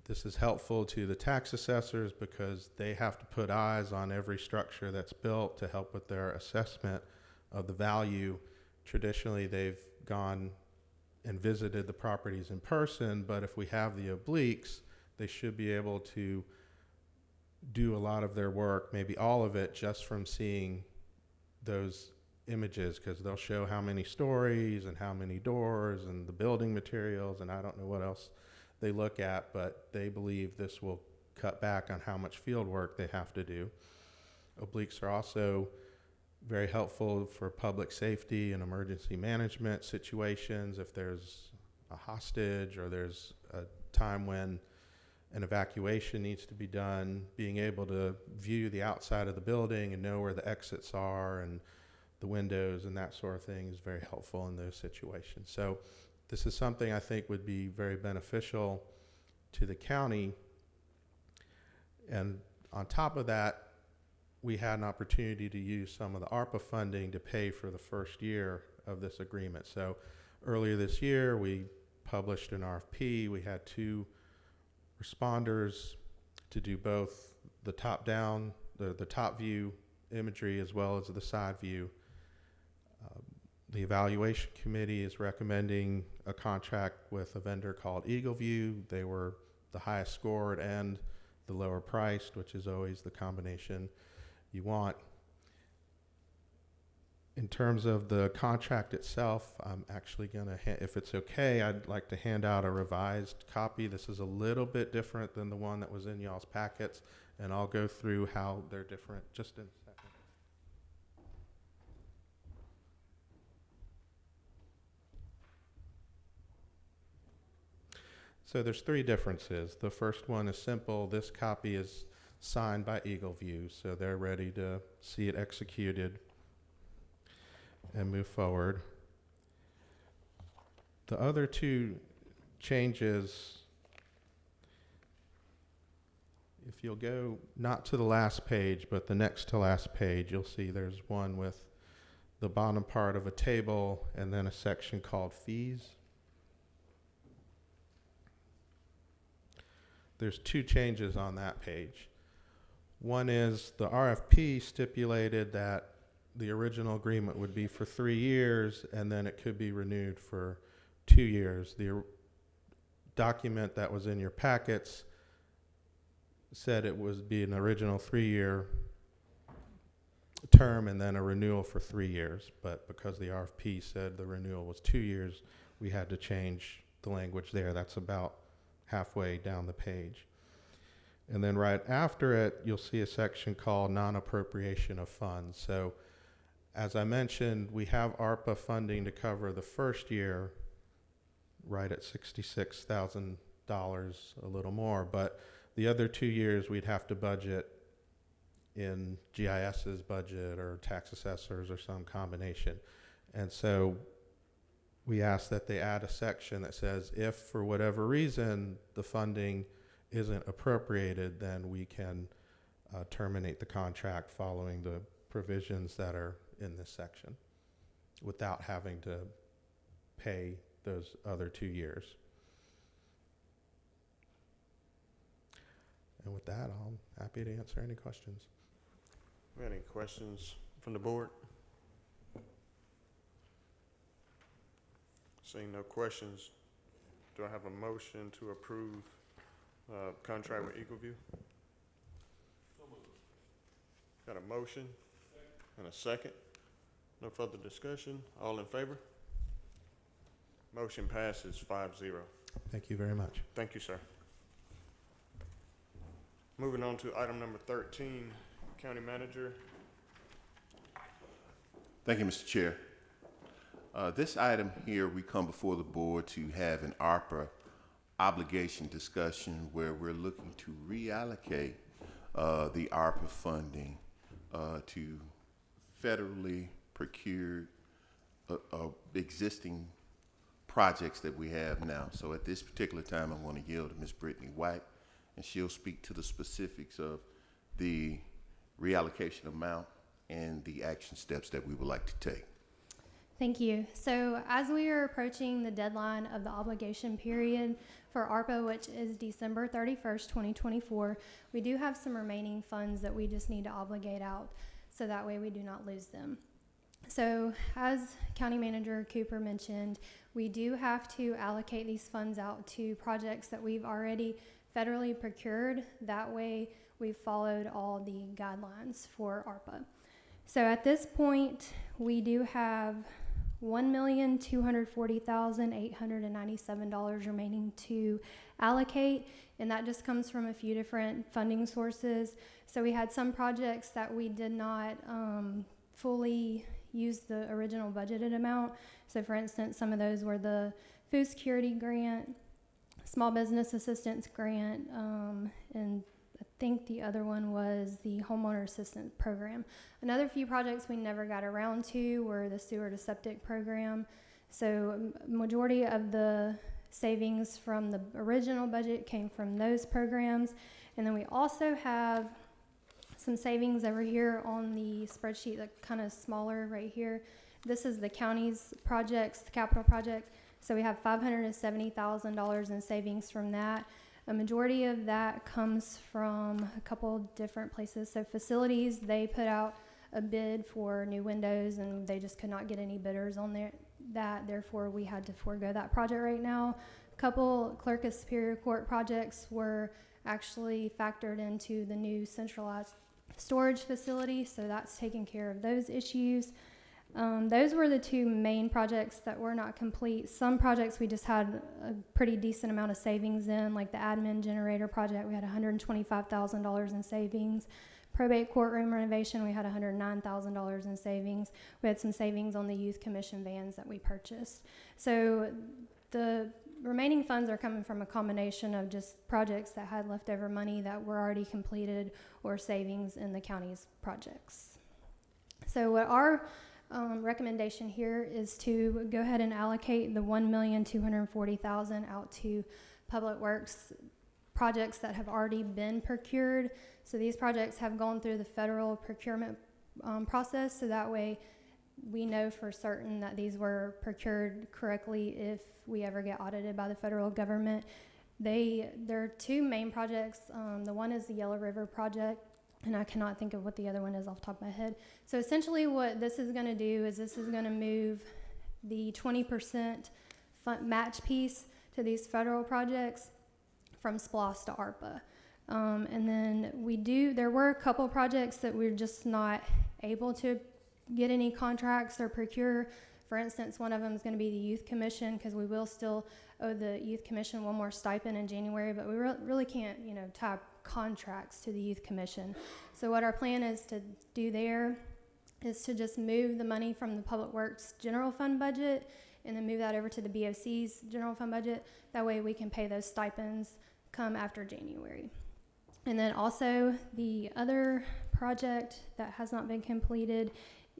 This is helpful to the tax assessors because they have to put eyes on every structure that's built to help with their assessment of the value. Traditionally, they've gone and visited the properties in person, but if we have the obliques, they should be able to do a lot of their work, maybe all of it, just from seeing those images, because they'll show how many stories and how many doors and the building materials, and I don't know what else they look at, but they believe this will cut back on how much field work they have to do. Obliques are also very helpful for public safety and emergency management situations. If there's a hostage or there's a time when an evacuation needs to be done, being able to view the outside of the building and know where the exits are and the windows and that sort of thing is very helpful in those situations. So this is something I think would be very beneficial to the county. And on top of that, we had an opportunity to use some of the ARPA funding to pay for the first year of this agreement. So earlier this year, we published an RFP. We had 2 responders to do both the top-down, the top view imagery as well as the side view. The evaluation committee is recommending a contract with a vendor called Eagle View. They were the highest scored and the lower priced, which is always the combination you want. In terms of the contract itself, I'm actually going to, if it's okay, I'd like to hand out a revised copy. This is a little bit different than the one that was in y'all's packets, and I'll go through how they're different just in a second. So there's three differences. The first one is simple. This copy is signed by Eagle View, so they're ready to see it executed and move forward. The other two changes, if you'll go not to the last page, but the next to last page, you'll see there's one with the bottom part of a table and then a section called fees. There's two changes on that page. One is the RFP stipulated that the original agreement would be for 3 years and then it could be renewed for 2 years. The document that was in your packets said it would be an original 3-year term and then a renewal for 3 years. But because the RFP said the renewal was 2 years, we had to change the language there. That's about halfway down the page. And then right after it, you'll see a section called non-appropriation of funds. So as I mentioned, we have ARPA funding to cover the first year, right at $66,000, a little more, but the other 2 years we'd have to budget in GIS's budget or tax assessors or some combination. And so we ask that they add a section that says if for whatever reason the funding isn't appropriated, then we can terminate the contract following the provisions that are in this section without having to pay those other 2 years. And with that, I'm happy to answer any questions. Any questions from the board? Seeing no questions, do I have a motion to approve contract with Eagle View? Got a motion and a second. No further discussion. All in favor? Motion passes 5-0. Thank you very much. Thank you, sir. Moving on to item number 13, County Manager. Thank you, Mr. Chair. This item here, we come before the board to have an ARPA obligation discussion where we're looking to reallocate the ARPA funding to federally procured existing projects that we have now. So at this particular time, I want to yield to Ms. Brittany White, and she'll speak to the specifics of the reallocation amount and the action steps that we would like to take. Thank you. So as we are approaching the deadline of the obligation period for ARPA, which is December 31st, 2024, we do have some remaining funds that we just need to obligate out so that way we do not lose them. So as County Manager Cooper mentioned, we do have to allocate these funds out to projects that we've already federally procured. That way we've followed all the guidelines for ARPA. So at this point, we do have $1,240,897 remaining to allocate, and that just comes from a few different funding sources. So we had some projects that we did not fully use the original budgeted amount. So for instance, some of those were the food security grant, small business assistance grant, and I think the other one was the homeowner assistance program. Another few projects we never got around to were the sewer to septic program. So majority of the savings from the original budget came from those programs. And then we also have some savings over here on the spreadsheet, that kind of smaller right here. This is the county's projects, the capital project. So we have $570,000 in savings from that. A majority of that comes from a couple different places. So facilities, they put out a bid for new windows and they just could not get any bidders on that. Therefore, we had to forego that project right now. A couple Clerk of Superior Court projects were actually factored into the new centralized storage facility. So that's taking care of those issues. Those were the two main projects that were not complete. Some projects we just had a pretty decent amount of savings in, like the admin generator project, we had $125,000 in savings. Probate courtroom renovation, we had $109,000 in savings. We had some savings on the youth commission vans that we purchased. So the remaining funds are coming from a combination of just projects that had leftover money that were already completed or savings in the county's projects. So what our recommendation here is to go ahead and allocate the $1,240,000 out to Public Works projects that have already been procured. So these projects have gone through the federal procurement process, so that way we know for certain that these were procured correctly if we ever get audited by the federal government. There are two main projects. The one is the Yellow River project, and I cannot think of what the other one is off the top of my head. So essentially what this is going to do is this is going to move the 20% match piece to these federal projects from SPLOST to ARPA. And then there were a couple projects that we're just not able to get any contracts or procure. For instance, one of them is going to be the Youth Commission, because we will still owe the Youth Commission one more stipend in January, but we really can't, tie contracts to the Youth Commission. So what our plan is to do there is to just move the money from the Public Works general fund budget and then move that over to the BOC's general fund budget. That way we can pay those stipends come after January. And then also the other project that has not been completed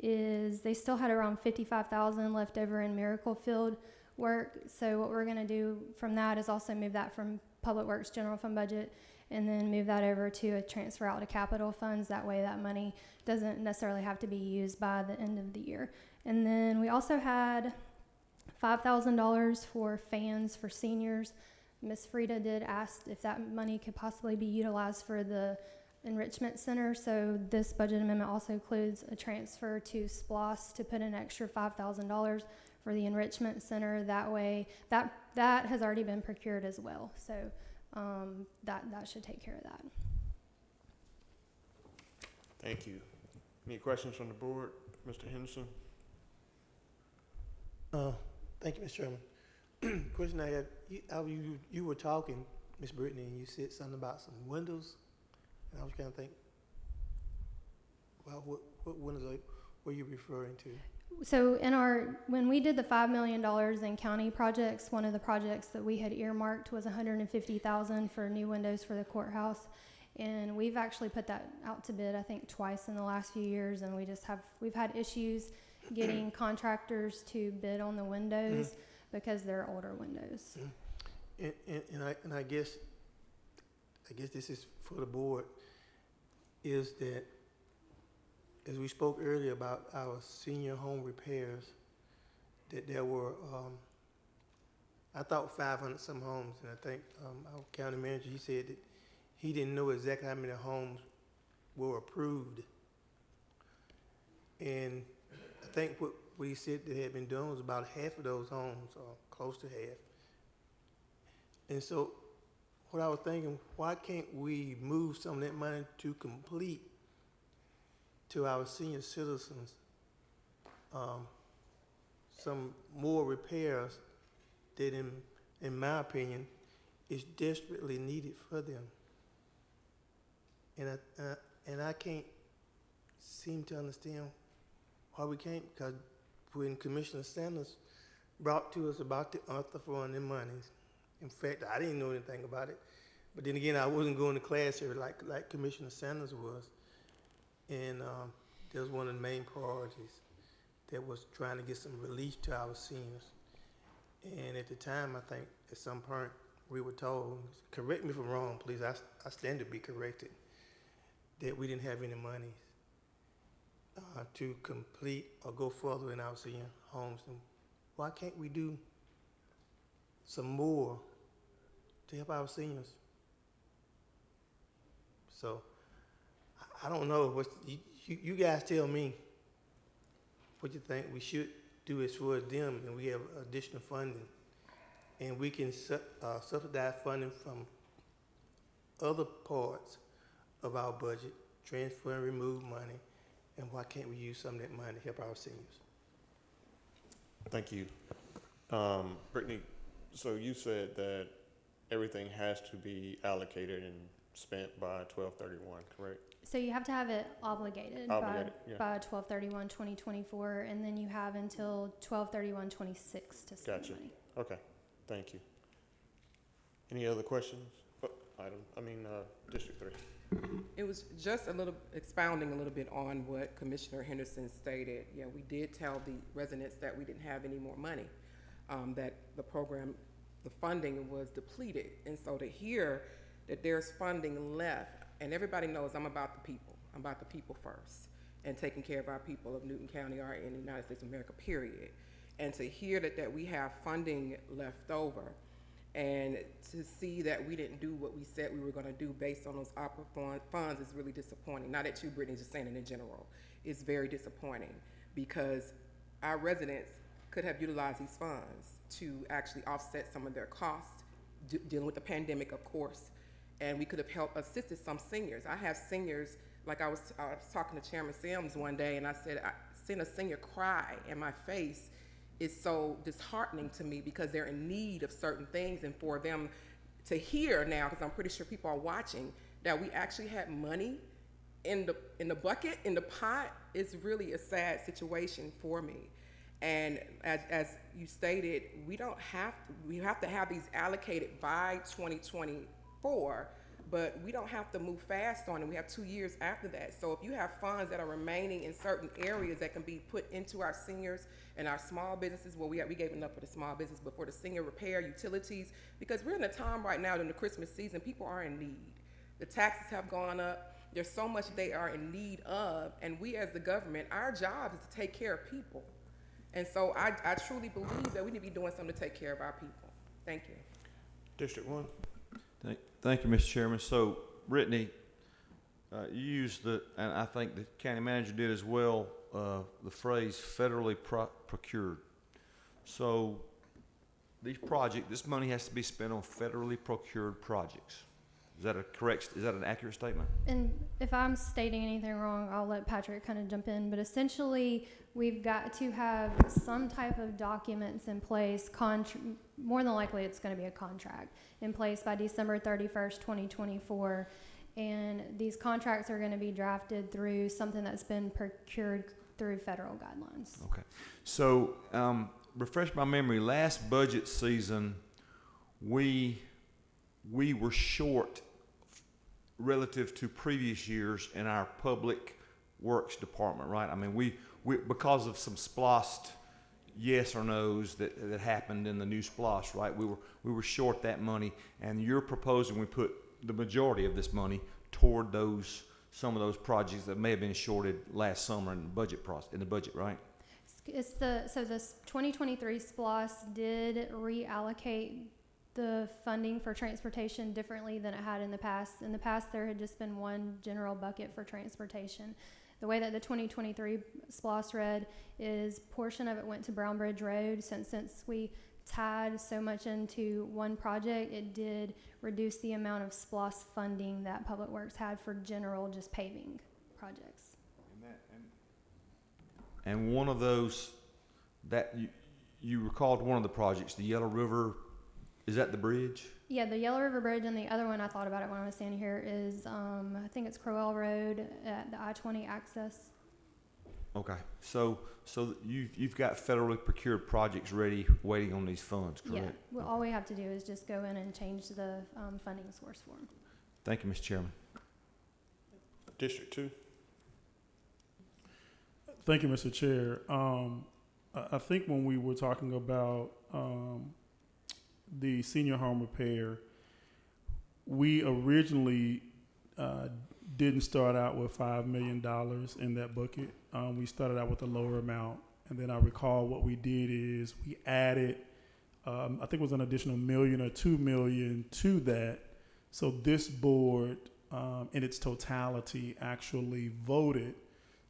is they still had around $55,000 left over in Miracle Field work. So what we're going to do from that is also move that from Public Works general fund budget and then move that over to a transfer out to capital funds. That way that money doesn't necessarily have to be used by the end of the year. And then we also had $5,000 for fans for seniors. Ms. Frida did ask if that money could possibly be utilized for the Enrichment Center. So this budget amendment also includes a transfer to SPLOST to put an extra $5,000 for the Enrichment Center. That way, that has already been procured as well. So that should take care of that. Thank you. Any questions from the board? Mr. Henderson? Thank you, Mr. Chairman. Question I had, you were talking, Ms. Brittany, and you said something about some windows, and I was kind of thinking, well, what windows were you referring to? So when we did the $5 million in county projects, one of the projects that we had earmarked was $150,000 for new windows for the courthouse. And we've actually put that out to bid, I think, twice in the last few years, and we've had issues getting contractors to bid on the windows because they're older windows. And I guess this is for the board, is that as we spoke earlier about our senior home repairs, that there were, I thought 500 some homes, and I think our county manager, he said that he didn't know exactly how many homes were approved. And I think what he said that had been done was about half of those homes, or close to half. And so what I was thinking, why can't we move some of that money to complete to our senior citizens some more repairs that in my opinion is desperately needed for them. And I can't seem to understand why we can't, because when Commissioner Sanders brought to us about the ARPA fund and monies, in fact, I didn't know anything about it. But then again, I wasn't going to class here like Commissioner Sanders was. And that was one of the main priorities, that was trying to get some relief to our seniors. And at the time, I think at some point we were told, correct me if I'm wrong, please, I stand to be corrected, that we didn't have any money to complete or go further in our senior homes. And why can't we do some more to help our seniors? So I don't know what you guys tell me what you think we should do as far as them, and we have additional funding, and we can subsidize funding from other parts of our budget, transfer and remove money, and why can't we use some of that money to help our seniors? Thank you. Brittany, so you said that everything has to be allocated and spent by 12/31, correct? So you have to have it obligated by 12/31/2024, and then you have until 12/31/26 to spend Gotcha. money. Okay, thank you. Any other questions? District 3. It was just expounding a little bit on what Commissioner Henderson stated. Yeah, we did tell the residents that we didn't have any more money, that the program, the funding was depleted. And so to hear that there's funding left, and everybody knows I'm about the people. I'm about the people first, and taking care of our people of Newton County or in the United States of America, period. And to hear that we have funding left over, and to see that we didn't do what we said we were going to do based on those ARPA funds is really disappointing. Not at you, Brittany, just saying it in general. It's very disappointing because our residents could have utilized these funds to actually offset some of their costs, dealing with the pandemic, of course, and we could have assisted some seniors. I have seniors, like I was talking to Chairman Sims one day, and I said, I seen a senior cry, and my face is so disheartening to me because they're in need of certain things, and for them to hear now, because I'm pretty sure people are watching, that we actually had money in the bucket, in the pot, is really a sad situation for me. And as you stated, we have to have these allocated by 2024, but we don't have to move fast on it. We have 2 years after that. So if you have funds that are remaining in certain areas that can be put into our seniors and our small businesses, well, we gave enough for the small business, but for the senior repair, utilities, because we're in a time right now during the Christmas season, people are in need. The taxes have gone up. There's so much they are in need of, and we as the government, our job is to take care of people. And so I truly believe that we need to be doing something to take care of our people. Thank you. District 1. Thank you, Mr. Chairman. So, Brittany, you used and I think the county manager did as well, the phrase federally procured. So, this money has to be spent on federally procured projects. Is that an accurate statement? And if I'm stating anything wrong, I'll let Patrick kind of jump in. But essentially, we've got to have some type of documents in place. More than likely, it's going to be a contract in place by December 31st, 2024. And these contracts are going to be drafted through something that's been procured through federal guidelines. Okay. So, refresh my memory. Last budget season, we were short relative to previous years in our public works department, right? I mean, we because of some splost yes or no's that happened in the new splosh, right? We were short that money, and you're proposing we put the majority of this money toward some of those projects that may have been shorted last summer in the budget right? So this 2023 SPLOS did reallocate the funding for transportation differently than it had in the past. In the past, there had just been one general bucket for transportation. The way that the 2023 SPLOS read is portion of it went to Brown Bridge Road. Since we tied so much into one project, it did reduce the amount of SPLOS funding that Public Works had for general just paving projects. And one of those that you recalled one of the projects, the Yellow River. Is that the bridge? Yeah, the Yellow River Bridge, and the other one I thought about it when I was standing here is, I think it's Crowell Road at the I-20 access. Okay, so you've got federally procured projects ready, waiting on these funds, correct? Yeah, well, all we have to do is just go in and change the funding source for them. Thank you, Mr. Chairman. District 2. Thank you, Mr. Chair. I think when we were talking about the senior home repair, we originally didn't start out with $5 million in that bucket. We started out with a lower amount, and then I recall what we did is we added, I think it was an additional $1 million or $2 million to that. So this board, in its totality, actually voted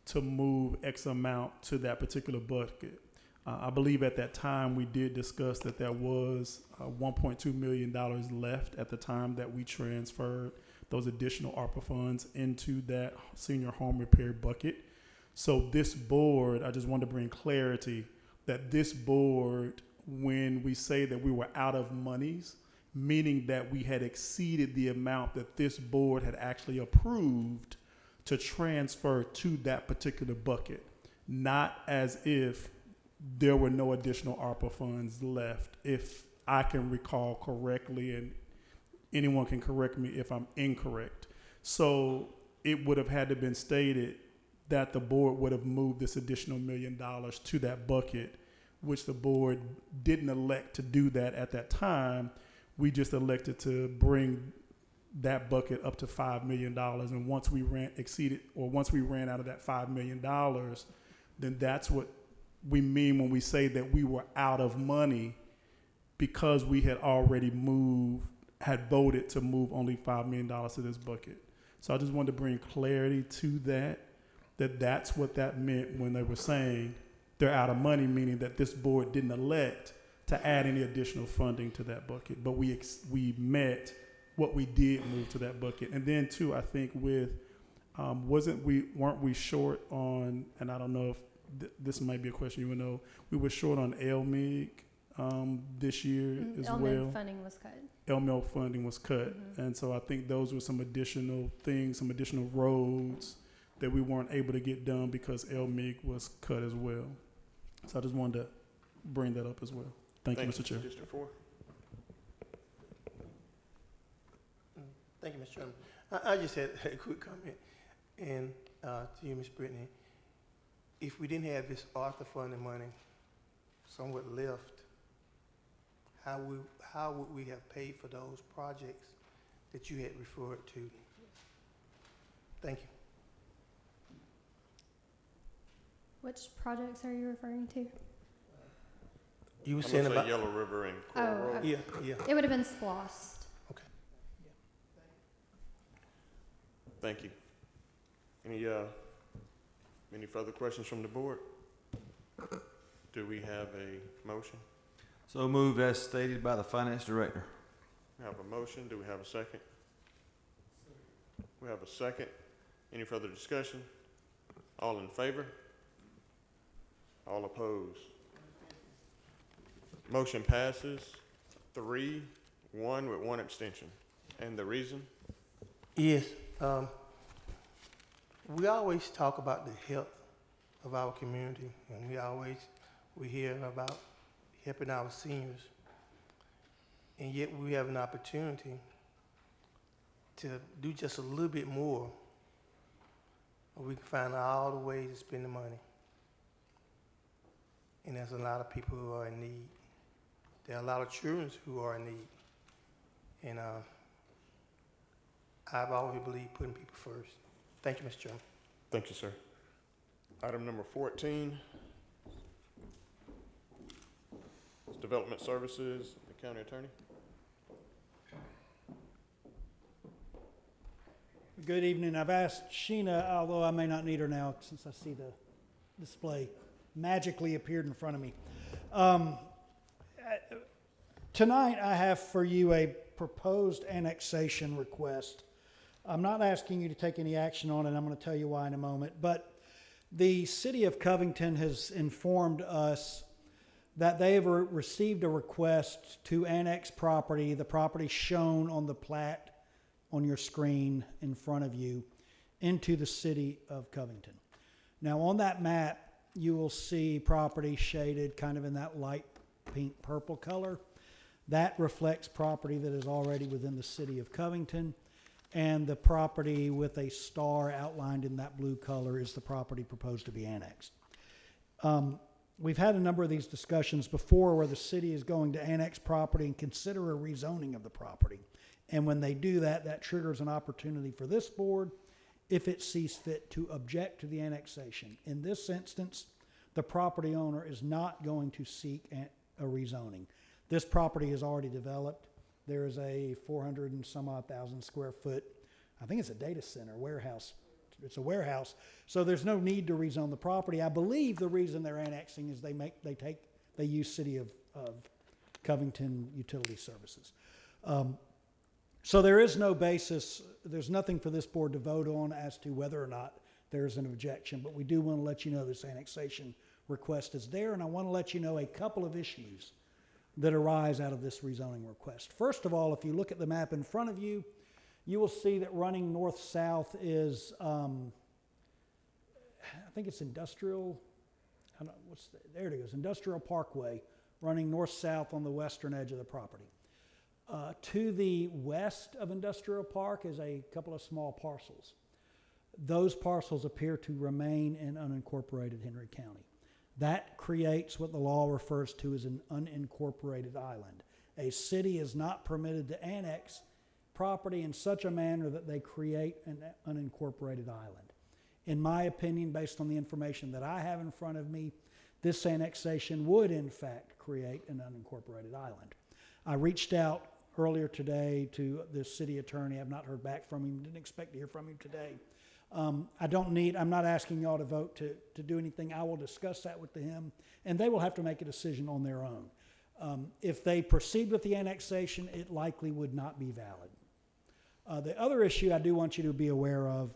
to move X amount to that particular bucket. I believe at that time we did discuss that there was $1.2 million left at the time that we transferred those additional ARPA funds into that senior home repair bucket. So this board, I just wanted to bring clarity that this board, when we say that we were out of monies, meaning that we had exceeded the amount that this board had actually approved to transfer to that particular bucket, not as if there were no additional ARPA funds left, if I can recall correctly. And anyone can correct me if I'm incorrect. So it would have had to been stated that the board would have moved this additional $1 million to that bucket, which the board didn't elect to do that at that time. We just elected to bring that bucket up to $5 million. And once we ran out of that $5 million, then that's what we mean when we say that we were out of money, because we had already voted to move only $5 million to this bucket. So I just wanted to bring clarity to that's what that meant when they were saying they're out of money, meaning that this board didn't elect to add any additional funding to that bucket. But we met what we did move to that bucket. And then too, I think with, weren't we short on, and I don't know if this might be a question you would know, we were short on LMIG this year as well. LMIG funding was cut. LMIG funding was cut. Mm-hmm. And so I think those were some additional things, some additional roads that we weren't able to get done because LMIG was cut as well. So I just wanted to bring that up as well. Thank you, Mr. Chair. District 4. Thank you, Mr. Chairman. I just had a quick comment, and to you, Ms. Brittany, if we didn't have this ARPA funding money somewhat left, how would we have paid for those projects that you had referred to? Thank you. Which projects are you referring to? You were saying about Yellow River and Coral Road. Okay. Yeah. It would have been SPLOST. Okay. Thank you. Any further questions from the board? Do we have a motion? So moved as stated by the finance director. We have a motion. Do we have a second? We have a second. Any further discussion? All in favor? All opposed? Motion passes 3-1 with 1 abstention. And the reason? Yes. We always talk about the health of our community, and we hear about helping our seniors, and yet we have an opportunity to do just a little bit more. We can find all the ways to spend the money, and there's a lot of people who are in need. There are a lot of children who are in need, and I've always believed putting people first. Thank you, Mr. Chairman. Thank you, sir. Item number 14 is Development Services, the County Attorney. Good evening. I've asked Sheena, although I may not need her now since I see the display magically appeared in front of me. Tonight I have for you a proposed annexation request. I'm not asking you to take any action on it. I'm going to tell you why in a moment. But the City of Covington has informed us that they have received a request to annex property, the property shown on the plat on your screen in front of you, into the City of Covington. Now on that map, you will see property shaded kind of in that light pink purple color. That reflects property that is already within the City of Covington. And the property with a star outlined in that blue color is the property proposed to be annexed. We've had a number of these discussions before where the city is going to annex property and consider a rezoning of the property. And when they do that, that triggers an opportunity for this board, if it sees fit, to object to the annexation. In this instance, the property owner is not going to seek a rezoning. This property is already developed. There is a 400 and some odd thousand square foot, I think it's a data center, warehouse. It's a warehouse. So there's no need to rezone the property. I believe the reason they're annexing is they use City of Covington utility services. So there is no basis, there's nothing for this board to vote on as to whether or not there's an objection, but we do want to let you know this annexation request is there, and I want to let you know a couple of issues that arise out of this rezoning request. First of all, if you look at the map in front of you, you will see that running north-south is, I think it's Industrial, there it is, Industrial Parkway, running north-south on the western edge of the property. To the west of Industrial Park is a couple of small parcels. Those parcels appear to remain in unincorporated Henry County. That creates what the law refers to as an unincorporated island. A city is not permitted to annex property in such a manner that they create an unincorporated island. In my opinion, based on the information that I have in front of me, this annexation would in fact create an unincorporated island. I reached out earlier today to the city attorney. I've not heard back from him, didn't expect to hear from him today. I'm not asking y'all to vote to do anything. I will discuss that with him, and they will have to make a decision on their own. If they proceed with the annexation, it likely would not be valid. The other issue I do want you to be aware of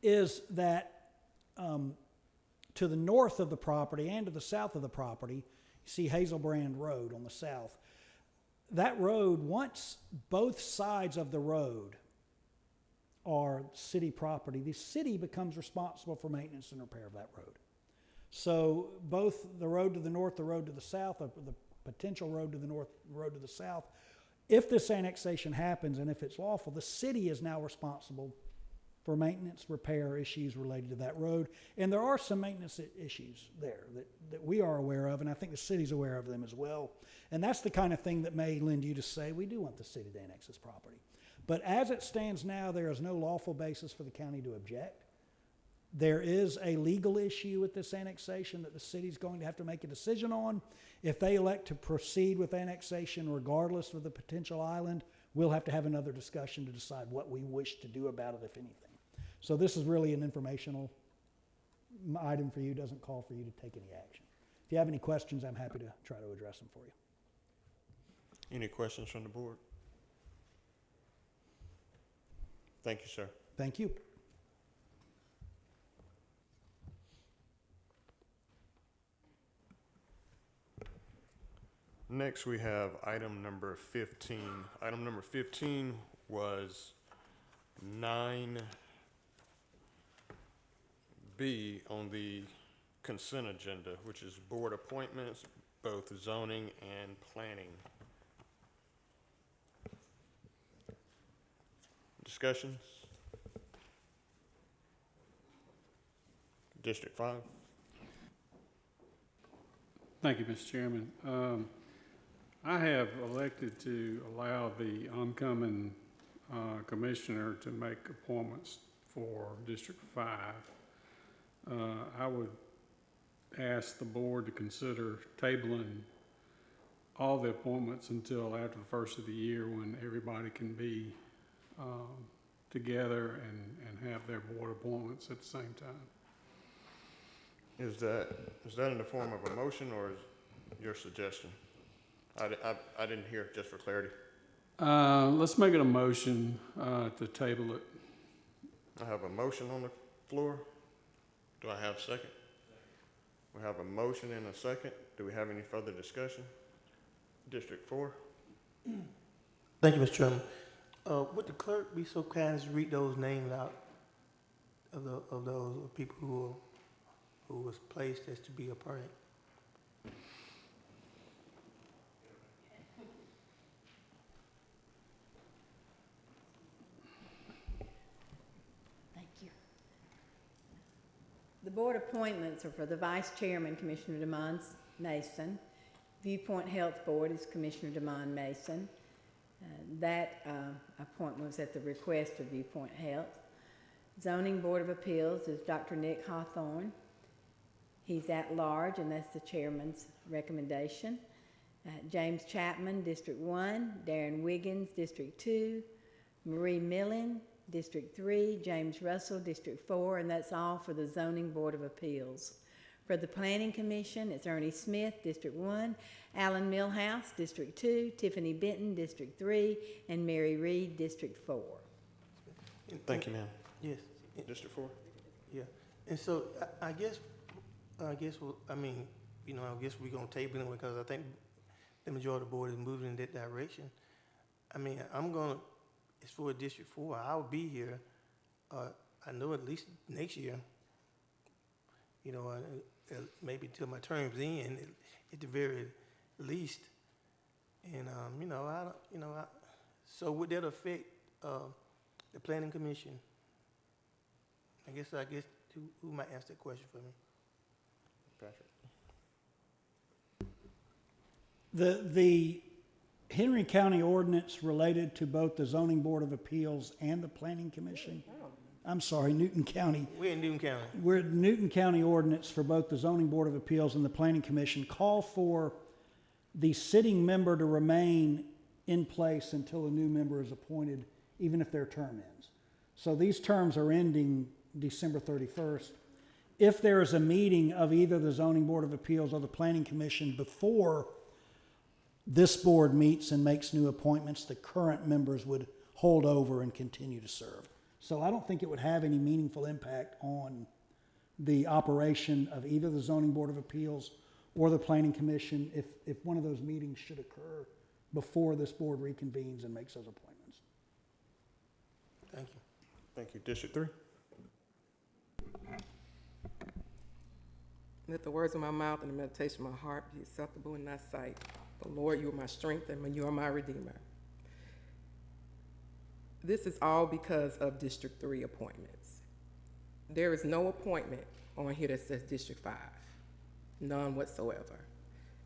is that to the north of the property and to the south of the property, you see Hazelbrand Road on the south. That road, once both sides of the road are city property, the city becomes responsible for maintenance and repair of that road. So both the road to the north, the road to the south, the potential road to the north, the road to the south, if this annexation happens and if it's lawful, the city is now responsible for maintenance, repair issues related to that road. And there are some maintenance issues there that we are aware of, and I think the city's aware of them as well. And that's the kind of thing that may lend you to say, we do want the city to annex this property. But as it stands now, there is no lawful basis for the county to object. There is a legal issue with this annexation that the city's going to have to make a decision on. If they elect to proceed with annexation regardless of the potential island, we'll have to have another discussion to decide what we wish to do about it, if anything. So this is really an informational item for you, doesn't call for you to take any action. If you have any questions, I'm happy to try to address them for you. Any questions from the board? Thank you, sir. Thank you. Next, we have item number 15. Item number 15 was 9B on the consent agenda, which is board appointments, both zoning and planning. Discussions? District 5. Thank you, Mr. Chairman. I have elected to allow the oncoming commissioner to make appointments for District 5. I would ask the board to consider tabling all the appointments until after the first of the year, when everybody can be together and have their board appointments at the same time. Is that in the form of a motion or is your suggestion? I didn't hear it, just for clarity. Let's make it a motion to table it. I have a motion on the floor. Do I have a second? We have a motion and a second. Do we have any further discussion? District 4. Thank you, Mr. Chairman. Would the clerk be so kind as to read those names out of those people who was placed as to be a part? Thank you. The board appointments are for the Vice Chairman, Commissioner DeMond Mason. Viewpoint Health Board is Commissioner DeMond Mason. That appointment was at the request of Viewpoint Health. Zoning Board of Appeals is Dr. Nick Hawthorne. He's at large, and that's the chairman's recommendation. James Chapman, District 1, Darren Wiggins, District 2, Marie Millen, District 3, James Russell, District 4, and that's all for the Zoning Board of Appeals. For the Planning Commission, it's Ernie Smith, District 1, Alan Millhouse, District 2, Tiffany Benton, District 3, and Mary Reed, District 4. Thank you, ma'am. Yes. District 4? Yeah. And so I guess we're going to table it because I think the majority of the board is moving in that direction. I mean, as for District 4, I'll be here, I know at least next year, maybe till my term's in, at the very least. And, so would that affect, the planning commission? I guess who might answer that question for me? Patrick. The Henry County ordinance related to both the Zoning Board of Appeals and the Planning Commission. I'm sorry, Newton County. We're in Newton County. We're at Newton County ordinance for both the Zoning Board of Appeals and the Planning Commission call for the sitting member to remain in place until a new member is appointed, even if their term ends. So these terms are ending December 31st. If there is a meeting of either the Zoning Board of Appeals or the Planning Commission before this board meets and makes new appointments, the current members would hold over and continue to serve. So I don't think it would have any meaningful impact on the operation of either the Zoning Board of Appeals or the Planning Commission if one of those meetings should occur before this board reconvenes and makes those appointments. Thank you. Thank you. District 3. Let the words of my mouth and the meditation of my heart be acceptable in thy sight. The Lord, you are my strength and you are my redeemer. This is all because of District 3 appointments. There is no appointment on here that says District 5. None whatsoever.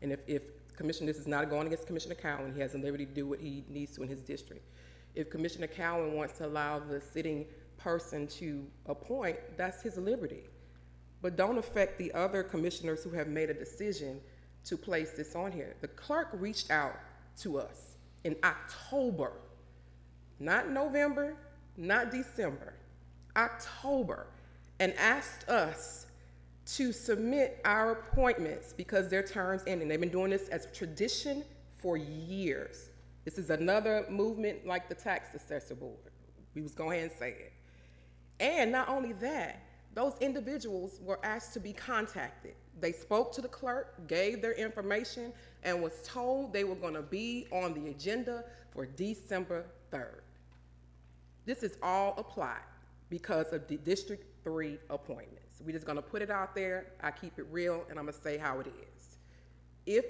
And if Commissioner, this is not going against Commissioner Cowan, he has the liberty to do what he needs to in his district. If Commissioner Cowan wants to allow the sitting person to appoint, that's his liberty. But don't affect the other commissioners who have made a decision to place this on here. The clerk reached out to us in October, not November, not December, October, and asked us to submit our appointments because their terms ending. They've been doing this as tradition for years. This is another movement like the tax assessor board. We was go ahead and say it. And not only that, those individuals were asked to be contacted. They spoke to the clerk, gave their information, and was told they were going to be on the agenda for December 3rd. This is all applied because of the District 3 appointments. We're just going to put it out there. I keep it real, and I'm going to say how it is. If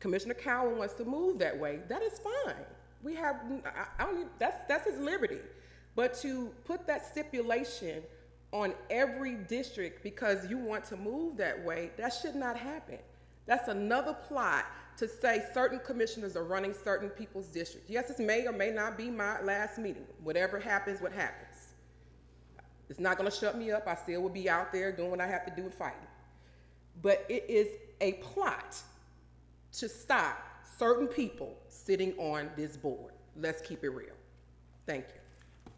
Commissioner Cowan wants to move that way, that is fine. We have, that's his liberty. But to put that stipulation on every district because you want to move that way, that should not happen. That's another plot to say certain commissioners are running certain people's districts. Yes, this may or may not be my last meeting. Whatever happens, what happens. It's not gonna shut me up. I still will be out there doing what I have to do and fighting. But it is a plot to stop certain people sitting on this board. Let's keep it real. Thank you.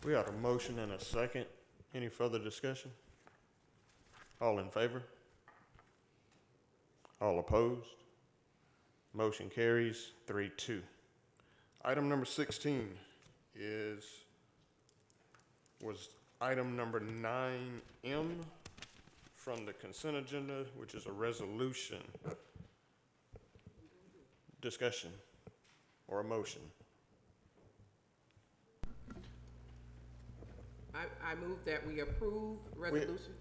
We have a motion and a second. Any further discussion? All in favor? All opposed? Motion carries 3-2. Item number 16 was item number 9M from the consent agenda, which is a resolution. Discussion or a motion? I move that we approve resolution.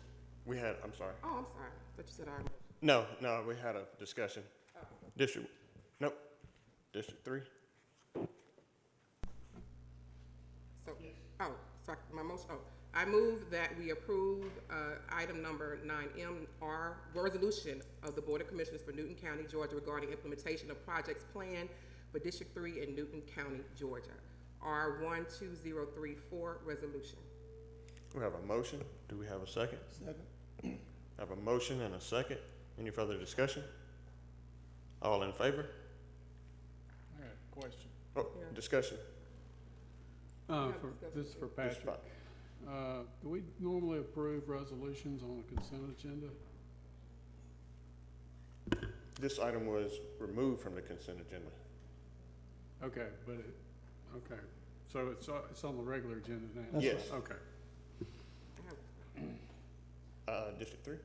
I'm sorry. Oh, I'm sorry. I thought you said I. No, we had a discussion. District 3. Sorry, my motion, I move that we approve item number 9M, resolution of the Board of Commissioners for Newton County, Georgia regarding implementation of projects planned for District 3 in Newton County, Georgia. R12034 resolution. We have a motion. Do we have a second? Second. Have a motion and a second. Any further discussion? All in favor? I got a question. Discussion. This is for Patrick. Do we normally approve resolutions on a consent agenda? This item was removed from the consent agenda. Okay, so it's on the regular agenda now? Yes. Okay. District 3.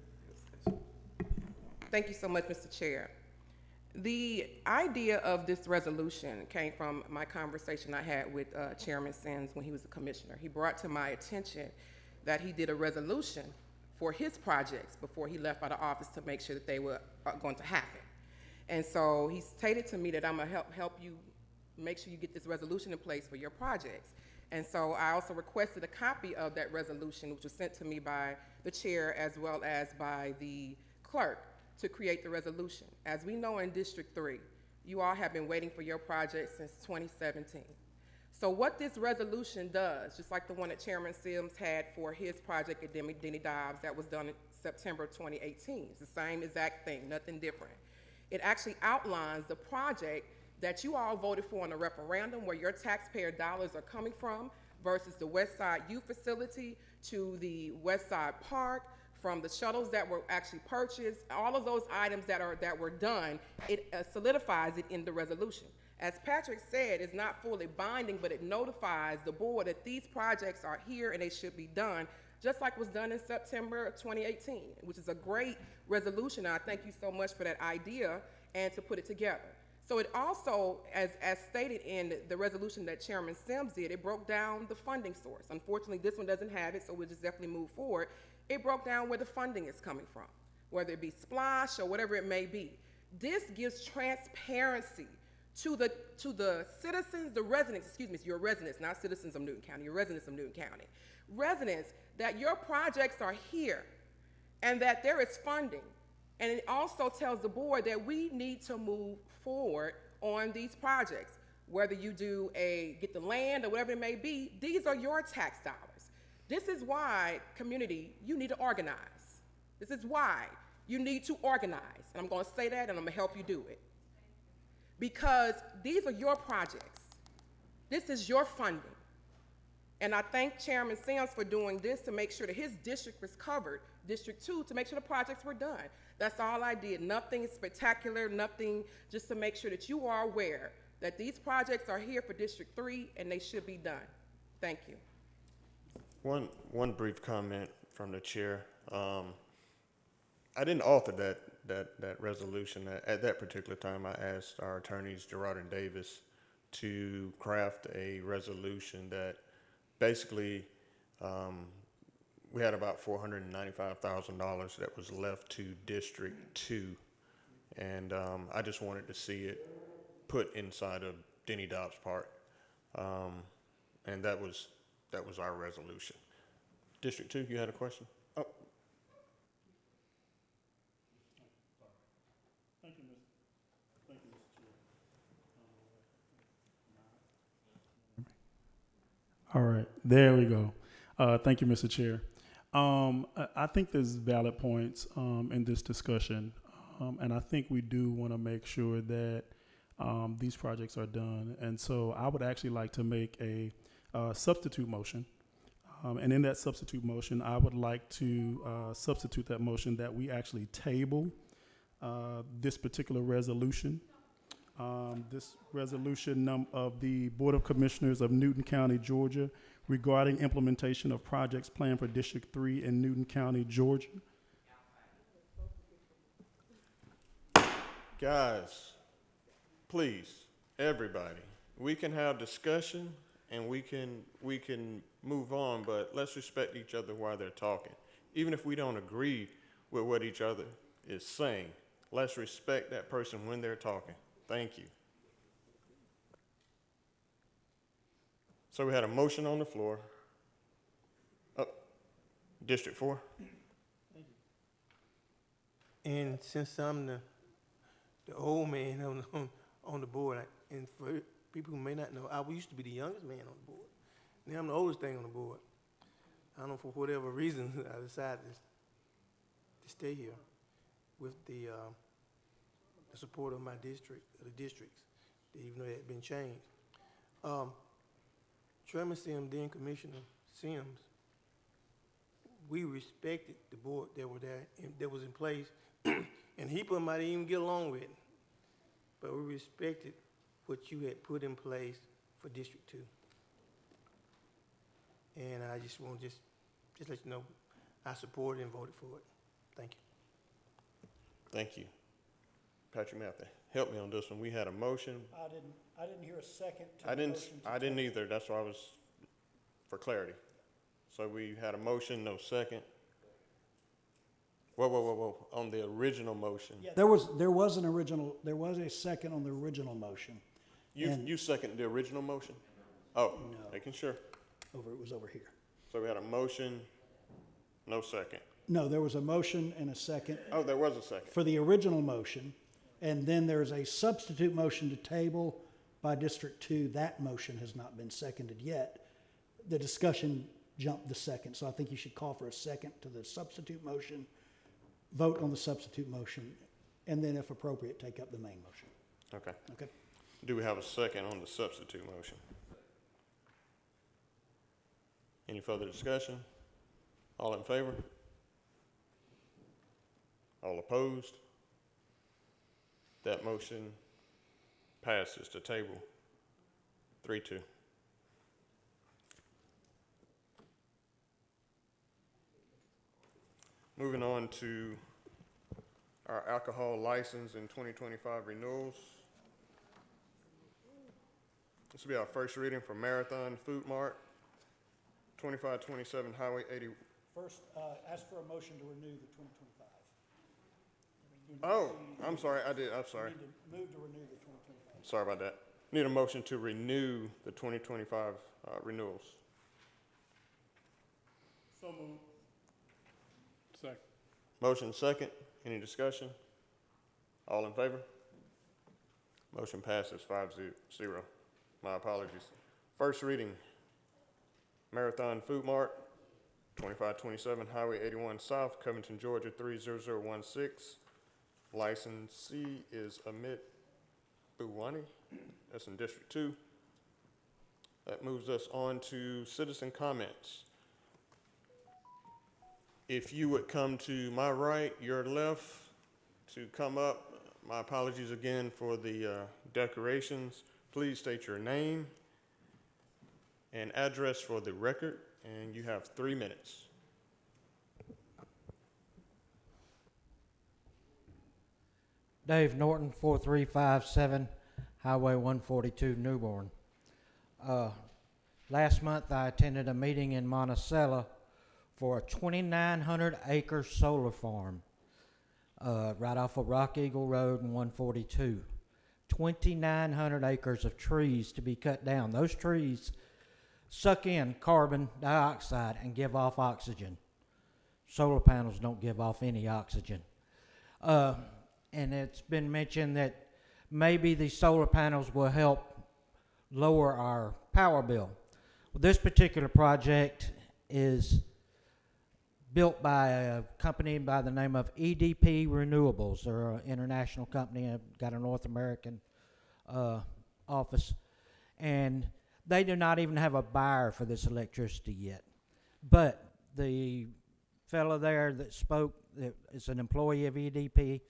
Thank you so much, Mr. Chair. The idea of this resolution came from my conversation I had with Chairman Sins when he was a commissioner. He brought to my attention that he did a resolution for his projects before he left out of office to make sure that they were going to happen. And so he stated to me that I'm gonna help you make sure you get this resolution in place for your projects. And so I also requested a copy of that resolution, which was sent to me by the chair as well as by the clerk to create the resolution. As we know in District 3, you all have been waiting for your project since 2017. So what this resolution does, just like the one that Chairman Sims had for his project at Denny Dobbs that was done in September 2018, it's the same exact thing, nothing different. It actually outlines the project that you all voted for in a referendum, where your taxpayer dollars are coming from, versus the West Side Youth Facility to the West Side Park, from the shuttles that were actually purchased, all of those items that were done, it solidifies it in the resolution. As Patrick said, it's not fully binding, but it notifies the board that these projects are here and they should be done, just like was done in September of 2018, which is a great resolution. I thank you so much for that idea and to put it together. So it also, as stated in the resolution that Chairman Sims did, it broke down the funding source. Unfortunately, this one doesn't have it, so we'll just definitely move forward. It broke down where the funding is coming from, whether it be Splash or whatever it may be. This gives transparency to the citizens, the residents, excuse me, your residents, not citizens of Newton County, your residents of Newton County. Residents, that your projects are here and that there is funding. And it also tells the board that we need to move forward on these projects. Whether you do get the land or whatever it may be, these are your tax dollars. This is why, community, you need to organize. This is why you need to organize. And I'm gonna say that and I'm gonna help you do it. Because these are your projects. This is your funding. And I thank Chairman Sims for doing this to make sure that his district was covered, District 2, to make sure the projects were done. That's all I did. Nothing spectacular, nothing, just to make sure that you are aware that these projects are here for District 3 and they should be done. Thank you. One brief comment from the chair. I didn't author that resolution. At that particular time, I asked our attorneys, Gerard and Davis, to craft a resolution that basically we had about $495,000 that was left to District 2, and I just wanted to see it put inside of Denny Dobbs Park, and that was our resolution. District 2, you had a question? Oh. Thank you, Mr. Chair. All right, there we go. Thank you, Mr. Chair. I think there's valid points in this discussion, and I think we do want to make sure that these projects are done. And so I would actually like to make a substitute motion. And in that substitute motion, I would like to substitute that motion that we actually table this particular resolution. This resolution of the Board of Commissioners of Newton County, Georgia, regarding implementation of projects planned for District 3 in Newton County, Georgia. Guys, please, everybody, we can have discussion and we can move on, but let's respect each other while they're talking. Even if we don't agree with what each other is saying, let's respect that person when they're talking. Thank you. So we had a motion on the floor. District 4. And since I'm the old man on the board, and for people who may not know, I used to be the youngest man on the board. Now I'm the oldest thing on the board. I don't know, for whatever reason, I decided to stay here with the support of my district, the districts, even though it had been changed. Chairman Sims, then Commissioner Sims, we respected the board that were there, that was in place, and people might even get along with it, but we respected what you had put in place for District 2. And I just want to just let you know, I supported and voted for it. Thank you. Thank you. Patrick Matthew, help me on this one. We had a motion. I didn't hear a second to I the didn't motion to either. table. That's why I was, for clarity. So we had a motion, no second. Whoa. On the original motion. Yeah, there was a second on the original motion. You seconded the original motion? Oh, No. making sure. It was over here. So we had a motion, no second. No, there was a motion and a second. Oh, there was a second. For the original motion, and then there's a substitute motion to table by District 2. That motion has not been seconded yet. The discussion jumped the second, so I think you should call for a second to the substitute motion, vote on the substitute motion, and then if appropriate, take up the main motion. Okay. Okay. Do we have a second on the substitute motion? Any further discussion? All in favor? All opposed? That motion passes to table 3-2. Moving on to our alcohol license in 2025 renewals. This will be our first reading for Marathon Food Mart, 2527 Highway 80. First, ask for a motion to renew the 2025. Oh, I'm sorry, I'm sorry. You need to move to renew the 2025. Sorry about that. Need a motion to renew the 2025 renewals. So moved. Second. Motion second. Any discussion? All in favor? Motion passes 5-0. My apologies. First reading, Marathon Food Mart, 2527 Highway 81 South, Covington, Georgia 30016. Licensee is Amit Buwani. That's in District 2. That moves us on to citizen comments. If you would come to my right, your left, to come up. My apologies again for the decorations. Please state your name and address for the record, and you have 3 minutes. Dave Norton, 4357 Highway 142, Newborn. Last month I attended a meeting in Monticello for a 2,900-acre solar farm right off of Rock Eagle Road and 142. 2,900 acres of trees to be cut down. Those trees suck in carbon dioxide and give off oxygen. Solar panels don't give off any oxygen. And it's been mentioned that maybe these solar panels will help lower our power bill. Well, this particular project is built by a company by the name of EDP Renewables. They're an international company, got a North American office, and they do not even have a buyer for this electricity yet. But the fellow there that spoke, that is an employee of EDP,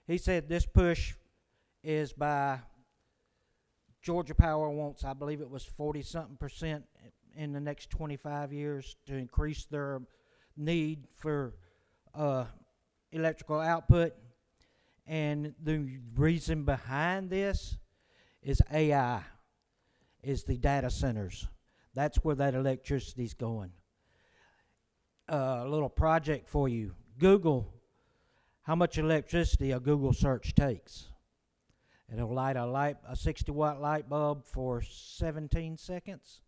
he said this push is by Georgia Power wants, I believe it was 40-something% in the next 25 years to increase their need for electrical output. And the reason behind this is AI, is the data centers. That's where that electricity is going. A little project for you. Google how much electricity a Google search takes. It'll light a 60-watt light bulb for 17 seconds.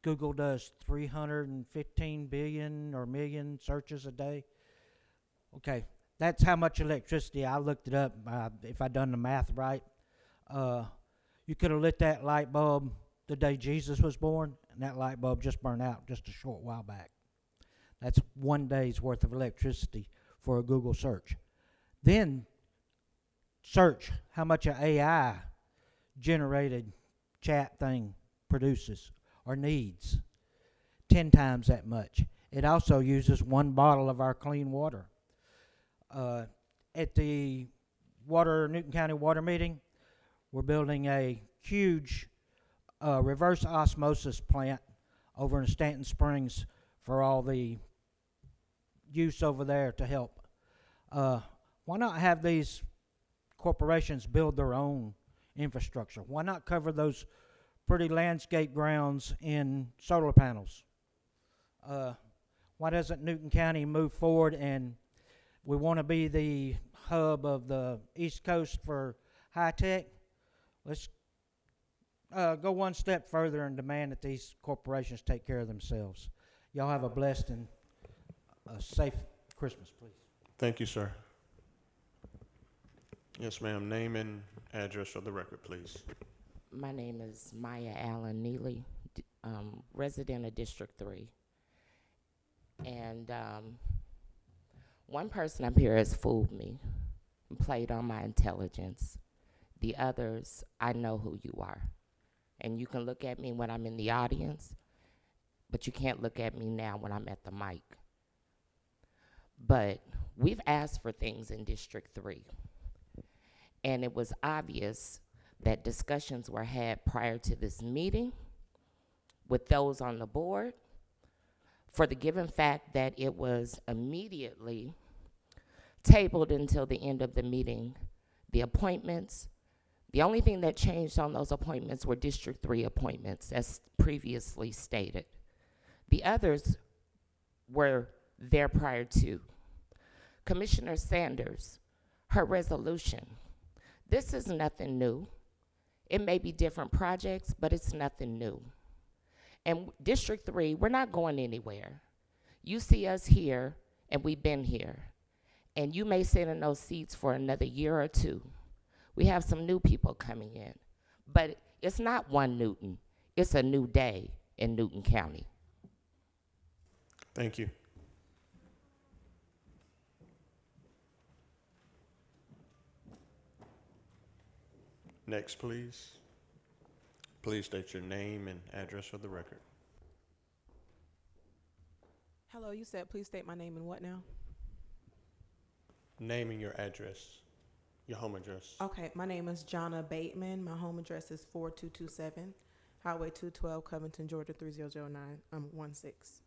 Google does 315 billion or million searches a day. Okay, that's how much electricity. I looked it up. If I'd done the math right, you could have lit that light bulb the day Jesus was born, and that light bulb just burned out just a short while back. That's 1 day's worth of electricity for a Google search. Then search how much an AI generated chat thing produces or needs. 10 times that much. It also uses 1 bottle of our clean water. At the Newton County water meeting, we're building a huge reverse osmosis plant over in Stanton Springs for all the use over there to help. Why not have these corporations build their own infrastructure? Why not cover those pretty landscape grounds in solar panels? why doesn't Newton County move forward, and we want to be the hub of the East Coast for high tech? Let's go one step further and demand that these corporations take care of themselves. Y'all have a blessed and safe Christmas, please. Thank you, sir. Yes, ma'am. Name and address for the record, please. My name is Maya Allen Neely, resident of District 3. And one person up here has fooled me and played on my intelligence. The others, I know who you are. And you can look at me when I'm in the audience, but you can't look at me now when I'm at the mic. But we've asked for things in District 3. And it was obvious that discussions were had prior to this meeting with those on the board, for the given fact that it was immediately tabled until the end of the meeting. The appointments, the only thing that changed on those appointments were District 3 appointments, as previously stated. The others were there prior to. Commissioner Sanders, her resolution. This is nothing new. It may be different projects, but it's nothing new. And District 3, we're not going anywhere. You see us here, and we've been here. And you may sit in those seats for another year or two. We have some new people coming in. But it's not one Newton. It's a new day in Newton County. Thank you. Next, please. Please state your name and address for the record. Hello, you said please state my name and what now? Name and your address, your home address. Okay, my name is Jonna Bateman. My home address is 4227 Highway 212, Covington, Georgia 3000916.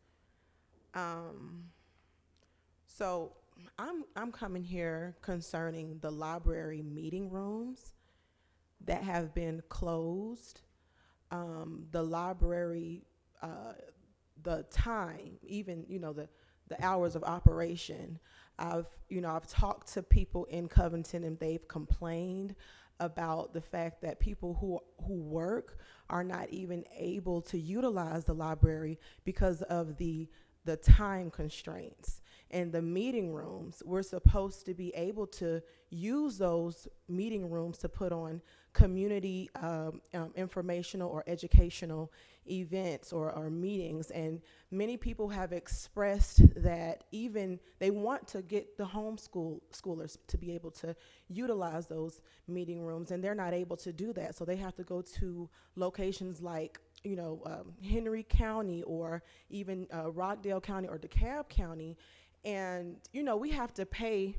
So I'm coming here concerning the library meeting rooms that have been closed. The library, the time, even, the hours of operation. I've talked to people in Covington, and they've complained about the fact that people who work are not even able to utilize the library because of the time constraints. And the meeting rooms, we're supposed to be able to use those meeting rooms to put on community informational or educational events or meetings. And many people have expressed that even they want to get the homeschoolers to be able to utilize those meeting rooms, and they're not able to do that. So they have to go to locations like Henry County, or even Rockdale County or DeKalb County. And, we have to pay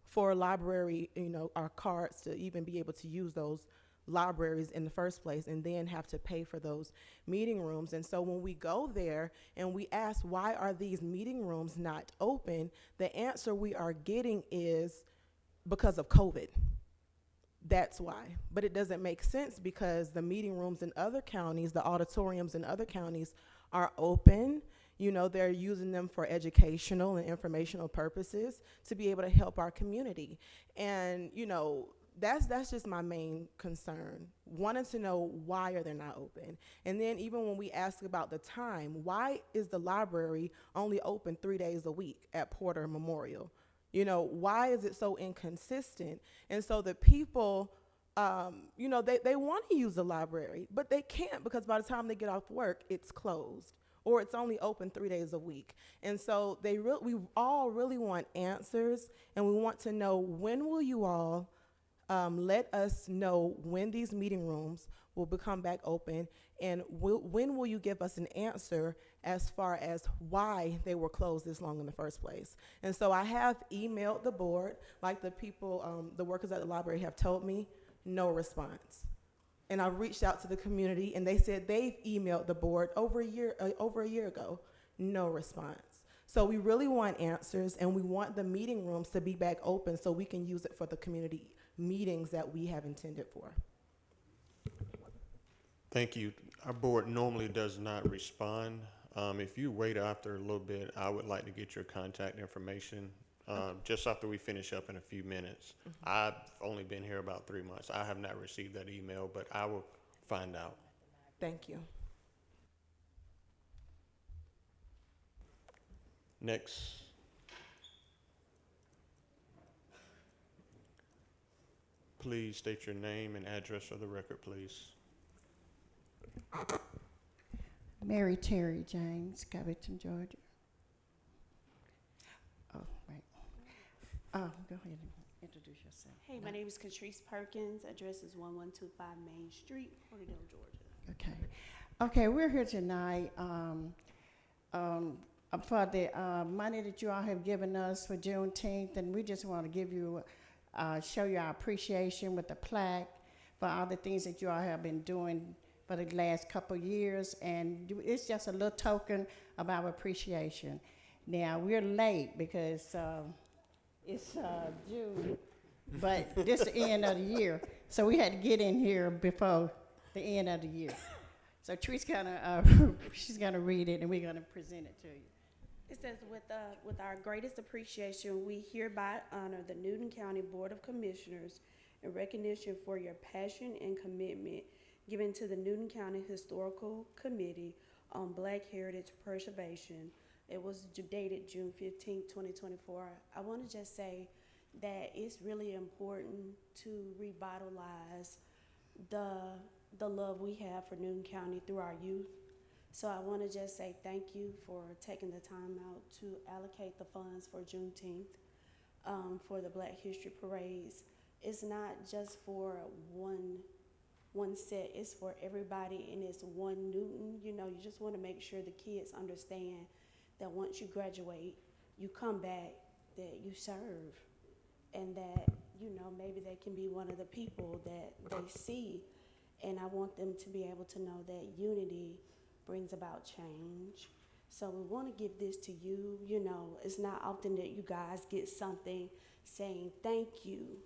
for a library, our cards to even be able to use those libraries in the first place, and then have to pay for those meeting rooms. And so when we go there and we ask, why are these meeting rooms not open? The answer we are getting is because of COVID. That's why. But it doesn't make sense, because the meeting rooms in other counties, the auditoriums in other counties are open. They're using them for educational and informational purposes to be able to help our community. And, that's just my main concern, wanting to know why are they not open. And then even when we ask about the time, why is the library only open 3 days a week at Porter Memorial? Why is it so inconsistent? And so the people, they want to use the library, but they can't, because by the time they get off work, it's closed, or it's only open 3 days a week. And so we all really want answers, and we want to know, when will you all let us know when these meeting rooms will become back open, and when will you give us an answer as far as why they were closed this long in the first place? And so I have emailed the board, like the people, the workers at the library have told me, no response. And I reached out to the community, and they said they've emailed the board over a year ago, no response. So we really want answers, and we want the meeting rooms to be back open so we can use it for the community meetings that we have intended for. Thank you. Our board normally does not respond If you wait after a little bit, I would like to get your contact information just after we finish up in a few minutes. I've only been here about 3 months. I have not received that email, but I will find out. Thank you. Next. Please state your name and address for the record, please. Mary Terry James, Covington, Georgia. Oh, right. Go ahead and introduce yourself. Hey, my name is Catrice Perkins. Address is 1125 Main Street, Porterdale, Georgia. Okay, we're here tonight for the money that you all have given us for Juneteenth, and we just want to give you, show you our appreciation with the plaque for all the things that you all have been doing for the last couple of years, and it's just a little token of our appreciation. Now, we're late because it's June, but this is the end of the year, so we had to get in here before the end of the year. So Tree's she's gonna read it, and we're gonna present it to you. It says, with our greatest appreciation, we hereby honor the Newton County Board of Commissioners in recognition for your passion and commitment given to the Newton County Historical Committee on Black Heritage Preservation. It was dated June 15, 2024. I want to just say that it's really important to revitalize the love we have for Newton County through our youth. So I want to just say thank you for taking the time out to allocate the funds for Juneteenth, for the Black History Parades. It's not just for one set, it's for everybody, and it's one Newton. You know, you just want to make sure the kids understand that once you graduate, you come back, that you serve, and that, you know, maybe they can be one of the people that they see. And I want them to be able to know that unity brings about change. So we want to give this to you. You know, it's not often that you guys get something saying thank you.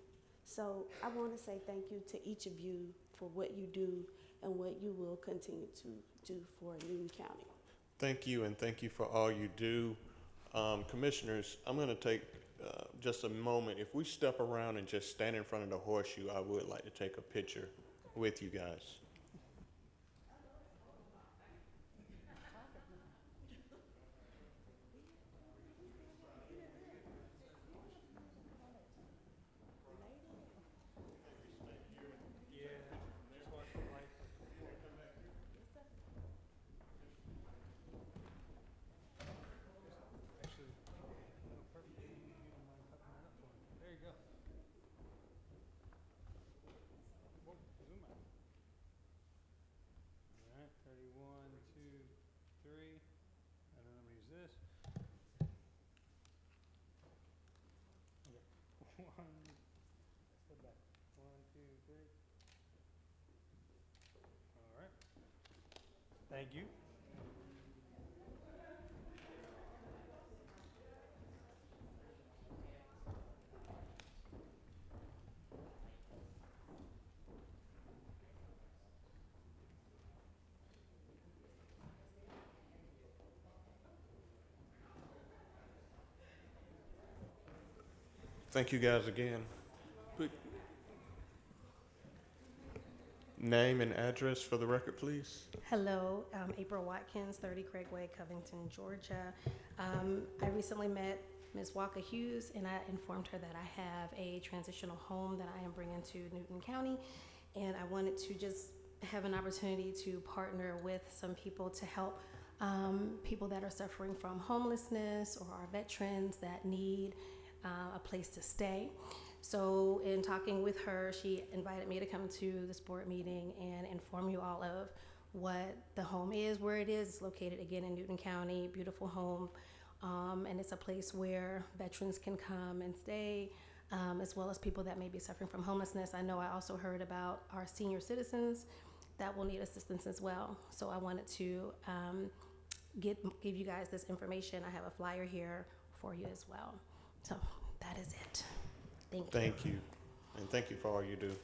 So I want to say thank you to each of you for what you do and what you will continue to do for Newton County. Thank you, and thank you for all you do. Commissioners, I'm going to take just a moment. If we step around and just stand in front of the horseshoe, I would like to take a picture with you guys. Thank you. Thank you guys again. Name and address for the record, please. Hello, April Watkins, 30 Craig Way, Covington, Georgia. I recently met Ms. Walker Hughes, and I informed her that I have a transitional home that I am bringing to Newton County, and I wanted to just have an opportunity to partner with some people to help people that are suffering from homelessness or our veterans that need a place to stay. So in talking with her, she invited me to come to this board meeting and inform you all of what the home is, where it is. It's located again in Newton County, beautiful home. And it's a place where veterans can come and stay, as well as people that may be suffering from homelessness. I know I also heard about our senior citizens that will need assistance as well. So I wanted to give you guys this information. I have a flyer here for you as well. So that is it. Thank you. And thank you for all you do.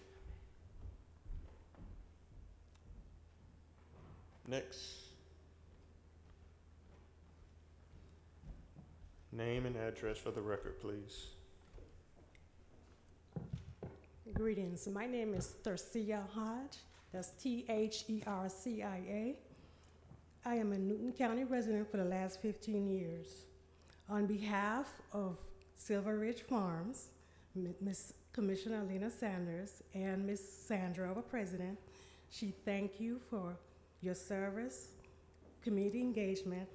Next. Name and address for the record, please. Greetings. My name is Thercia Hodge. That's Thercia. I am a Newton County resident for the last 15 years. On behalf of Silver Ridge Farms, Ms. Commissioner Lena Sanders and Ms. Sandra, our president, she thank you for your service, community engagement,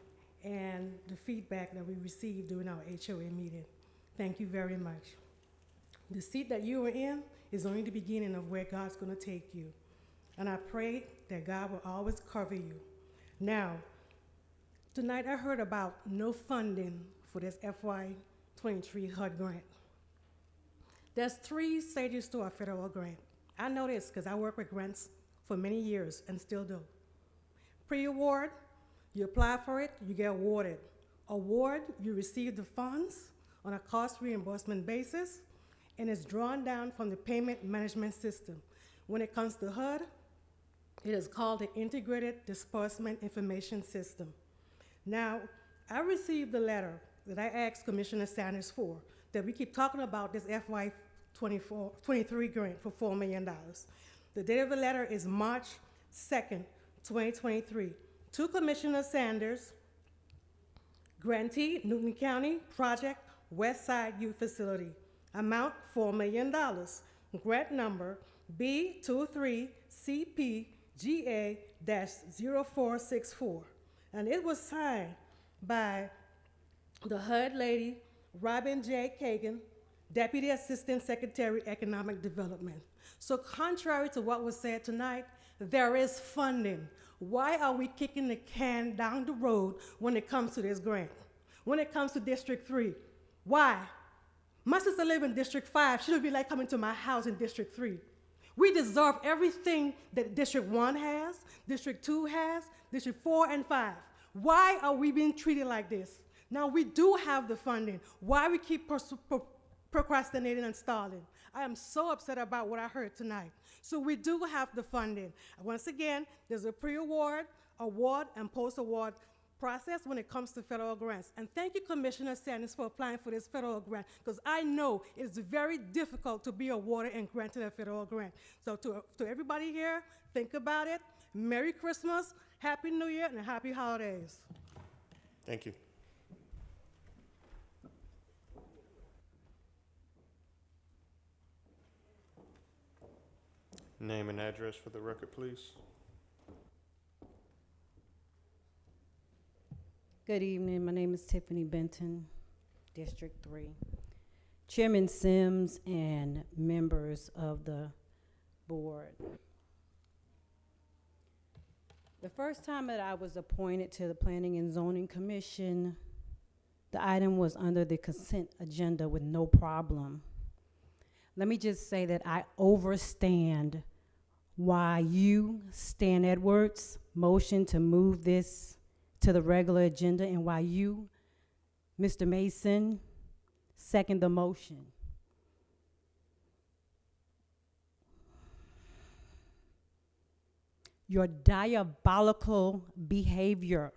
and the feedback that we received during our HOA meeting. Thank you very much. The seat that you are in is only the beginning of where God's going to take you. And I pray that God will always cover you. Now, tonight I heard about no funding for this FY23 HUD grant. There's 3 stages to a federal grant. I know this because I work with grants for many years and still do. Pre-award, you apply for it, you get awarded. Award, you receive the funds on a cost reimbursement basis, and it's drawn down from the payment management system. When it comes to HUD, it is called the Integrated Disbursement Information System. Now, I received the letter that I asked Commissioner Sanders for, that we keep talking about this FY23 grant for $4 million. The date of the letter is March 2nd, 2023. To Commissioner Sanders, grantee, Newton County Project West Side Youth Facility. Amount $4 million. Grant number B23CPGA-0464. And it was signed by the HUD lady, Robin J. Kagan, Deputy Assistant Secretary, Economic Development. So contrary to what was said tonight, there is funding. Why are we kicking the can down the road when it comes to this grant? When it comes to District 3, why? My sister lives in District 5. She would be like coming to my house in District 3. We deserve everything that District 1 has, District 2 has, District 4 and 5. Why are we being treated like this? Now, we do have the funding. Why we keep procrastinating and stalling? I am so upset about what I heard tonight. So we do have the funding. Once again, there's a pre-award, award, and post-award process when it comes to federal grants. And thank you, Commissioner Sanders, for applying for this federal grant, because I know it's very difficult to be awarded and granted a federal grant. So to everybody here, think about it. Merry Christmas, Happy New Year, and Happy Holidays. Thank you. Name and address for the record, please. Good evening. My name is Tiffany Benton, District 3. Chairman Sims and members of the board. The first time that I was appointed to the Planning and Zoning Commission, the item was under the consent agenda with no problem. Let me just say that I overstand why you, Stan Edwards, motioned to move this to the regular agenda, and why you, Mr. Mason, second the motion. Your diabolical behavior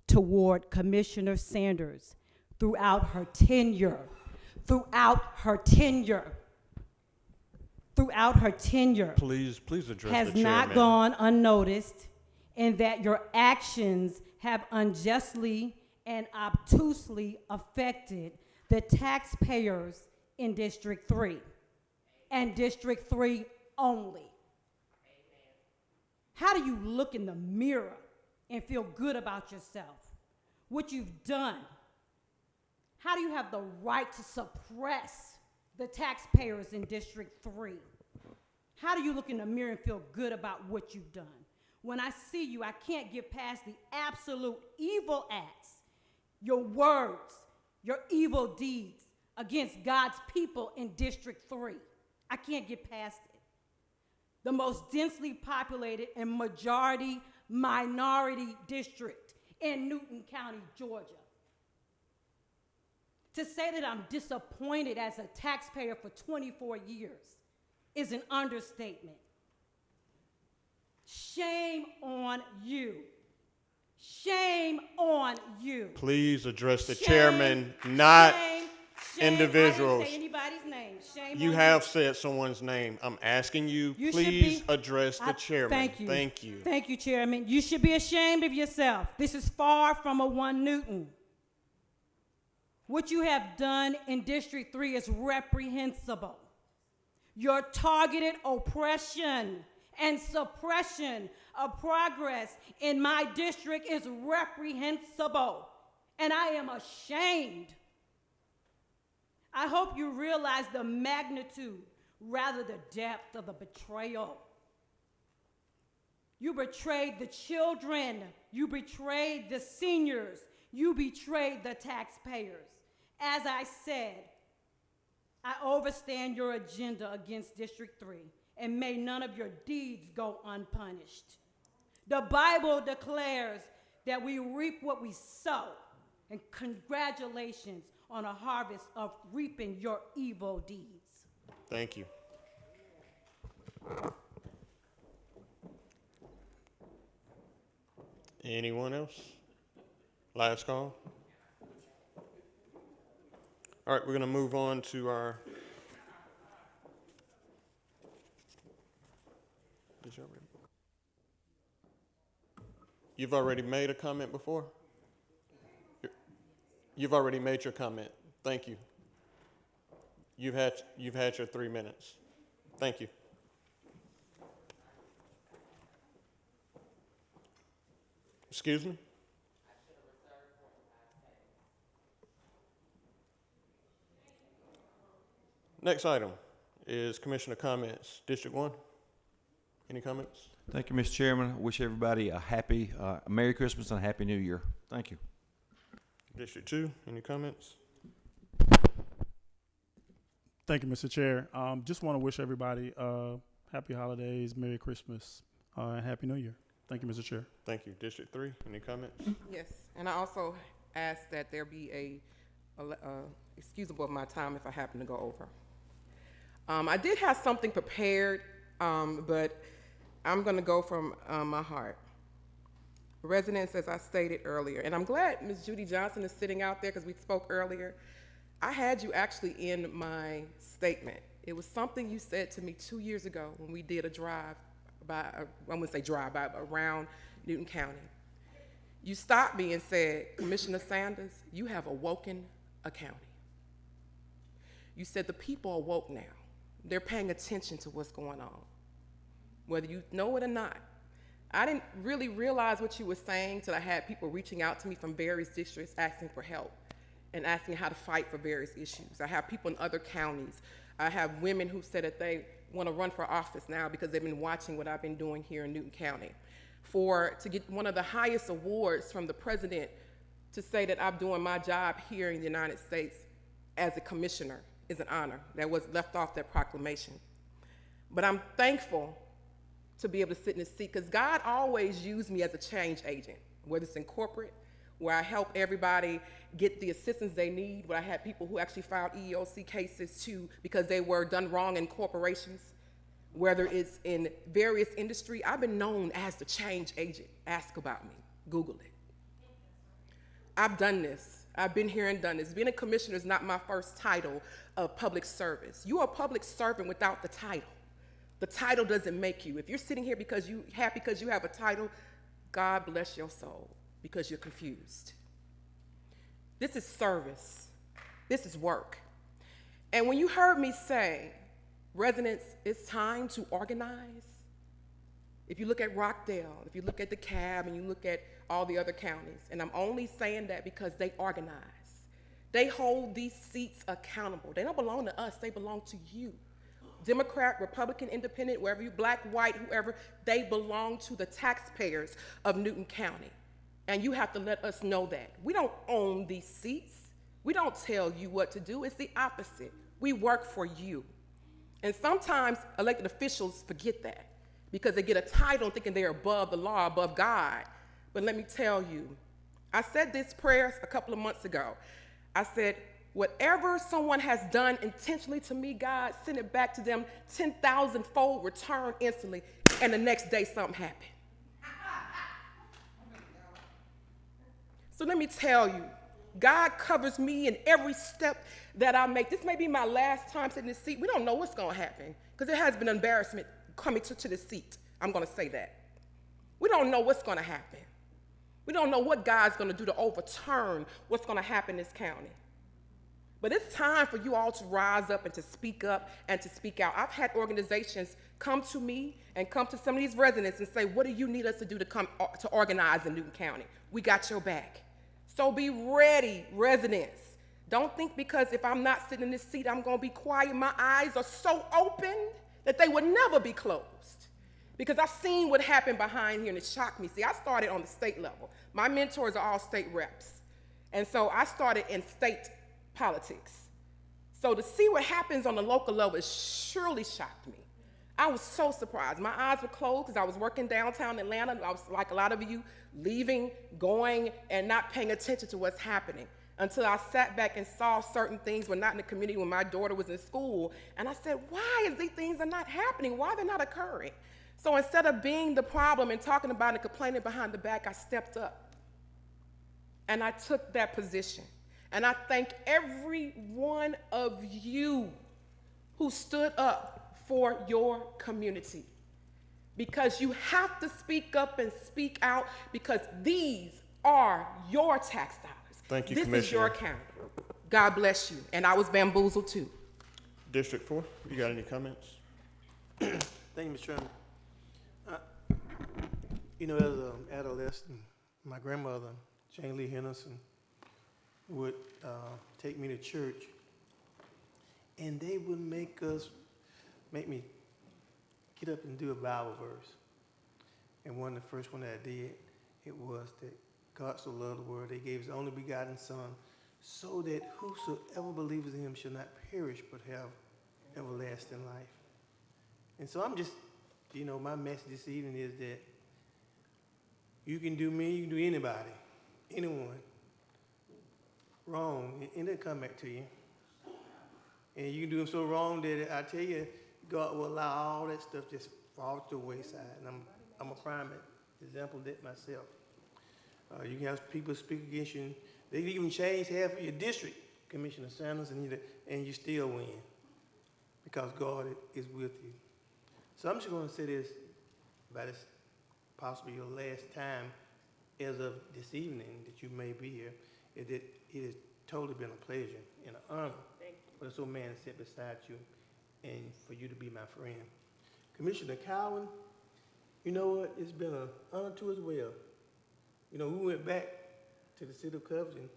toward Commissioner Sanders throughout her tenure, Please address has the chair, not ma'am. gone unnoticed, and that your actions have unjustly and obtusely affected the taxpayers in District 3 and District 3 only. How do you look in the mirror and feel good about yourself? What you've done? How do you have the right to suppress the taxpayers in District 3? How do you look in the mirror and feel good about what you've done? When I see you, I can't get past the absolute evil acts, your words, your evil deeds against God's people in District 3. I can't get past it. The most densely populated and majority minority district in Newton County, Georgia. To say that I'm disappointed as a taxpayer for 24 years is an understatement. Shame on you. Shame on you. Please address the Shame, chairman, not shame. individuals. I didn't say anybody's name. Shame You on have said someone's name. I'm asking you, You should please be- address the chairman. Thank you. Thank you. Thank you, Chairman. You should be ashamed of yourself. This is far from a 1 Newton. What you have done in District 3 is reprehensible. Your targeted oppression and suppression of progress in my district is reprehensible, and I am ashamed. I hope you realize the magnitude, rather the depth of the betrayal. You betrayed the children, you betrayed the seniors, you betrayed the taxpayers. As I said, I overstand your agenda against District 3, and may none of your deeds go unpunished. The Bible declares that we reap what we sow, and congratulations on a harvest of reaping your evil deeds. Thank you. Anyone else? Last call? All right, we're going to move on to our... You've already made a comment before? You've already made your comment. Thank you. You've had your 3 minutes. Thank you. Excuse me? Next item is Commissioner comments. District 1, any comments? Thank you, Mr. Chairman. I wish everybody a happy, Merry Christmas and a Happy New Year. Thank you. District 2, any comments? Thank you, Mr. Chair. Just want to wish everybody happy holidays, Merry Christmas, and Happy New Year. Thank you, Mr. Chair. Thank you. District 3, any comments? Yes, and I also ask that there be a excusable of my time if I happen to go over. I did have something prepared, but I'm going to go from my heart. Residents, as I stated earlier, and I'm glad Ms. Judy Johnson is sitting out there because we spoke earlier. I had you actually in my statement. It was something you said to me 2 years ago when we did a drive by, I wouldn't say drive by, but around Newton County. You stopped me and said, Commissioner Sanders, you have awoken a county. You said the people are woke now. They're paying attention to what's going on, whether you know it or not. I didn't really realize what you were saying till I had people reaching out to me from various districts asking for help and asking how to fight for various issues. I have people in other counties. I have women who said that they want to run for office now because they've been watching what I've been doing here in Newton County. To get one of the highest awards from the president to say that I'm doing my job here in the United States as a commissioner is an honor. That was left off that proclamation. But I'm thankful to be able to sit in this seat because God always used me as a change agent, whether it's in corporate, where I help everybody get the assistance they need, where I had people who actually filed EEOC cases too because they were done wrong in corporations, whether it's in various industry. I've been known as the change agent. Ask about me, Google it. I've done this. I've been here and done this. Being a commissioner is not my first title of public service. You are a public servant without the title. The title doesn't make you. If you're sitting here because you have a title, God bless your soul because you're confused. This is service. This is work. And when you heard me say, residents, it's time to organize, if you look at Rockdale, if you look at DeKalb, and you look at all the other counties, and I'm only saying that because they organize. They hold these seats accountable. They don't belong to us, they belong to you. Democrat, Republican, Independent, wherever you, black, white, whoever, they belong to the taxpayers of Newton County. And you have to let us know that. We don't own these seats. We don't tell you what to do. It's the opposite. We work for you. And sometimes elected officials forget that because they get a title thinking they're above the law, above God. But let me tell you, I said this prayer a couple of months ago. I said, whatever someone has done intentionally to me, God, send it back to them 10,000-fold return instantly, and the next day something happened. So let me tell you, God covers me in every step that I make. This may be my last time sitting in this seat. We don't know what's going to happen because it has been embarrassment coming to the seat. I'm going to say that. We don't know what's going to happen. We don't know what God's going to do to overturn what's going to happen in this county. But it's time for you all to rise up and to speak up and to speak out. I've had organizations come to me and come to some of these residents and say, what do you need us to do to come to organize in Newton County? We got your back. So be ready, residents. Don't think because if I'm not sitting in this seat, I'm going to be quiet. My eyes are so open that they would never be closed. Because I've seen what happened behind here, and it shocked me. See, I started on the state level. My mentors are all state reps. And so I started in state politics. So to see what happens on the local level, it surely shocked me. I was so surprised. My eyes were closed because I was working downtown Atlanta. I was like a lot of you, leaving, going, and not paying attention to what's happening until I sat back and saw certain things were not in the community when my daughter was in school. And I said, why is these things are not happening? Why they're not occurring? So instead of being the problem and talking about it and complaining behind the back, I stepped up. And I took that position. And I thank every one of you who stood up for your community. Because you have to speak up and speak out because these are your tax dollars. Thank you, This Commissioner. is your account. God bless you. And I was bamboozled too. District 4, you got any comments? Thank you, Mr. Chairman. You know, as an adolescent, my grandmother, Jane Lee Henderson, would take me to church, and they would make me get up and do a Bible verse. And one of the first one that I did, it was that God so loved the world, they gave his only begotten Son, so that whosoever believes in him shall not perish but have everlasting life. And so I'm just, you know, my message this evening is that you can do me, you can do anybody, anyone wrong, and it'll come back to you. And you can do them so wrong that I tell you, God will allow all that stuff just fall to the wayside. And I'm a prime example of that myself. You can have people speak against you. They even change half of your district, Commissioner Sanders, and you still win because God is with you. So I'm just going to say this, about this possibly your last time as of this evening that you may be here, is that it has totally been a pleasure and an honor for this old man to sit beside you and for you to be my friend. Commissioner Cowan, you know what? It's been an honor to as well. You know, we went back to the city of Covington,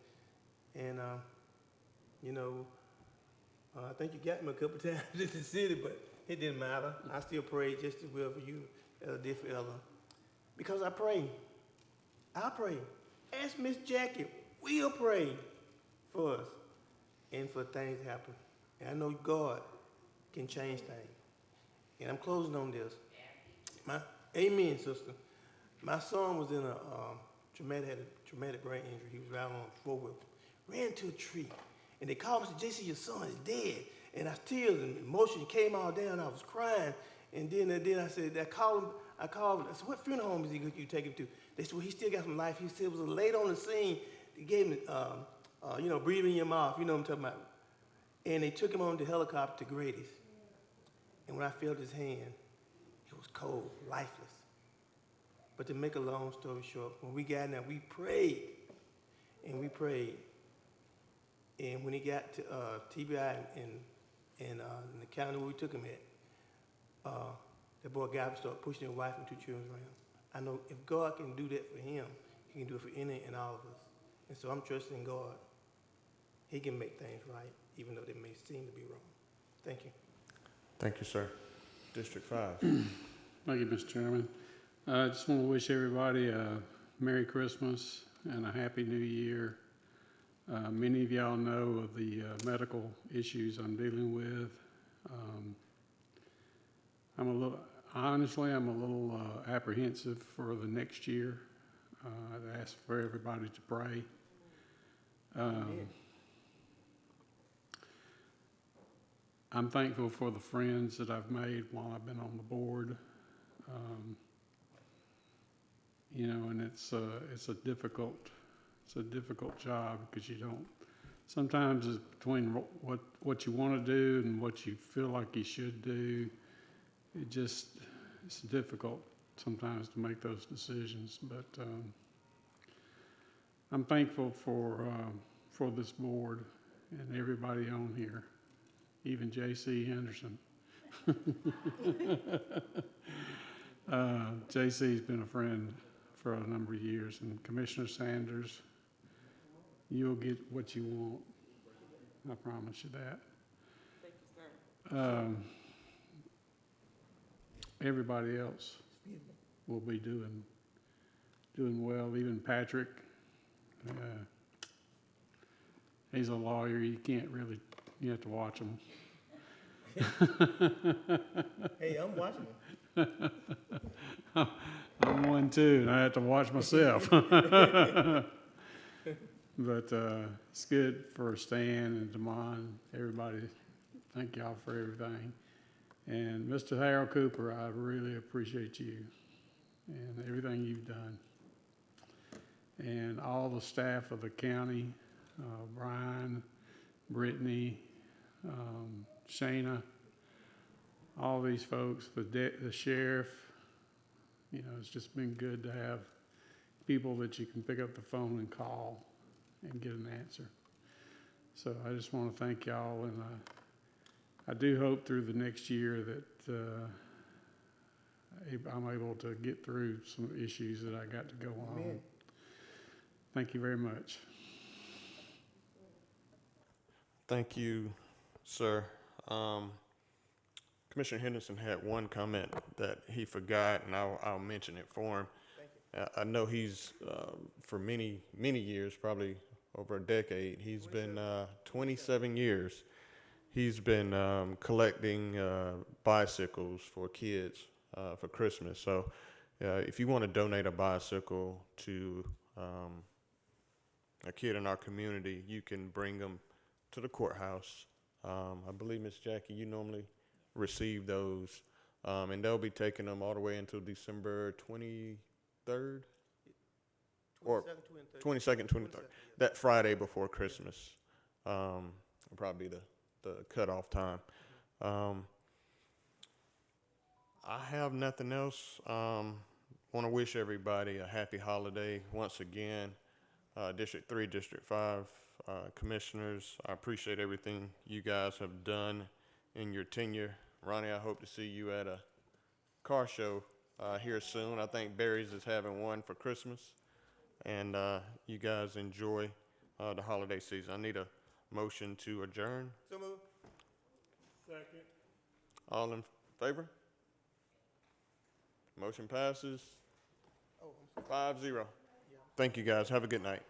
and, you know, I think you got me a couple times in the city, but it didn't matter. I still pray just as well for you as I did for Ella. Because I pray. I pray. Ask Miss Jackie. We'll pray for us and for things to happen. And I know God can change things. And I'm closing on this. Amen, sister. My son was in had a traumatic brain injury. He was riding on a four-wheel, ran into a tree. And they called me and said, JC, your son is dead. And tears and emotion came all down. I was crying. And then I said, I called him. I said, what funeral home is you take him to? They said, well, he still got some life. He said, it was late on the scene. They gave him, you know, breathe in your mouth. You know what I'm talking about. And they took him on the helicopter to Grady's. And when I felt his hand, it was cold, lifeless. But to make a long story short, when we got in there, we prayed. And we prayed. And when he got to TBI in the county where we took him at, that boy Gavin started pushing his wife and two children around. I know if God can do that for him, he can do it for any and all of us. And so I'm trusting God. He can make things right, even though they may seem to be wrong. Thank you. Thank you, sir. District 5. Thank you, Mr. Chairman. I just want to wish everybody a Merry Christmas and a Happy New Year. Many of y'all know of the medical issues I'm dealing with. I'm a little apprehensive for the next year. I'd ask for everybody to pray. I'm thankful for the friends that I've made while I've been on the board. You know, and it's a difficult it's a difficult job because you don't, sometimes it's between what you want to do and what you feel like you should do. It's difficult sometimes to make those decisions, but I'm thankful for this board and everybody on here, even J.C. Henderson. J.C.'s been a friend for a number of years, and Commissioner Sanders, you'll get what you want. I promise you that. Thank you, sir. Everybody else will be doing well. Even Patrick, he's a lawyer. You have to watch him. Hey, I'm watching him. I'm one too, and I have to watch myself. But it's good for Stan and Damon, everybody. Thank y'all for everything. And Mr. Harold Cooper, I really appreciate you and everything you've done. And all the staff of the county, Brian, Brittany, Shayna, all these folks, the sheriff. It's just been good to have people that you can pick up the phone and call and get an answer. So I just want to thank y'all, and I do hope through the next year that I'm able to get through some issues that I got to go on. Amen. Thank you very much. Thank you, sir. Commissioner Henderson had one comment that he forgot, and I'll mention it for him. I know he's, for many, many years, probably over a decade, he's been 27 years. He's been collecting bicycles for kids for Christmas. So if you want to donate a bicycle to a kid in our community, you can bring them to the courthouse. I believe, Miss Jackie, you normally receive those, and they'll be taking them all the way until December 23rd? Or 22nd, 23rd. That Friday before Christmas will probably be the cutoff time. I have nothing else. Want to wish everybody a happy holiday once again. District 3, District 5 commissioners, I appreciate everything you guys have done in your tenure. Ronnie, I hope to see you at a car show here soon. I think Barry's is having one for Christmas. And you guys enjoy the holiday season. I need a motion to adjourn. So moved. Second. All in favor? Motion passes 5-0. Thank you guys. Have a good night.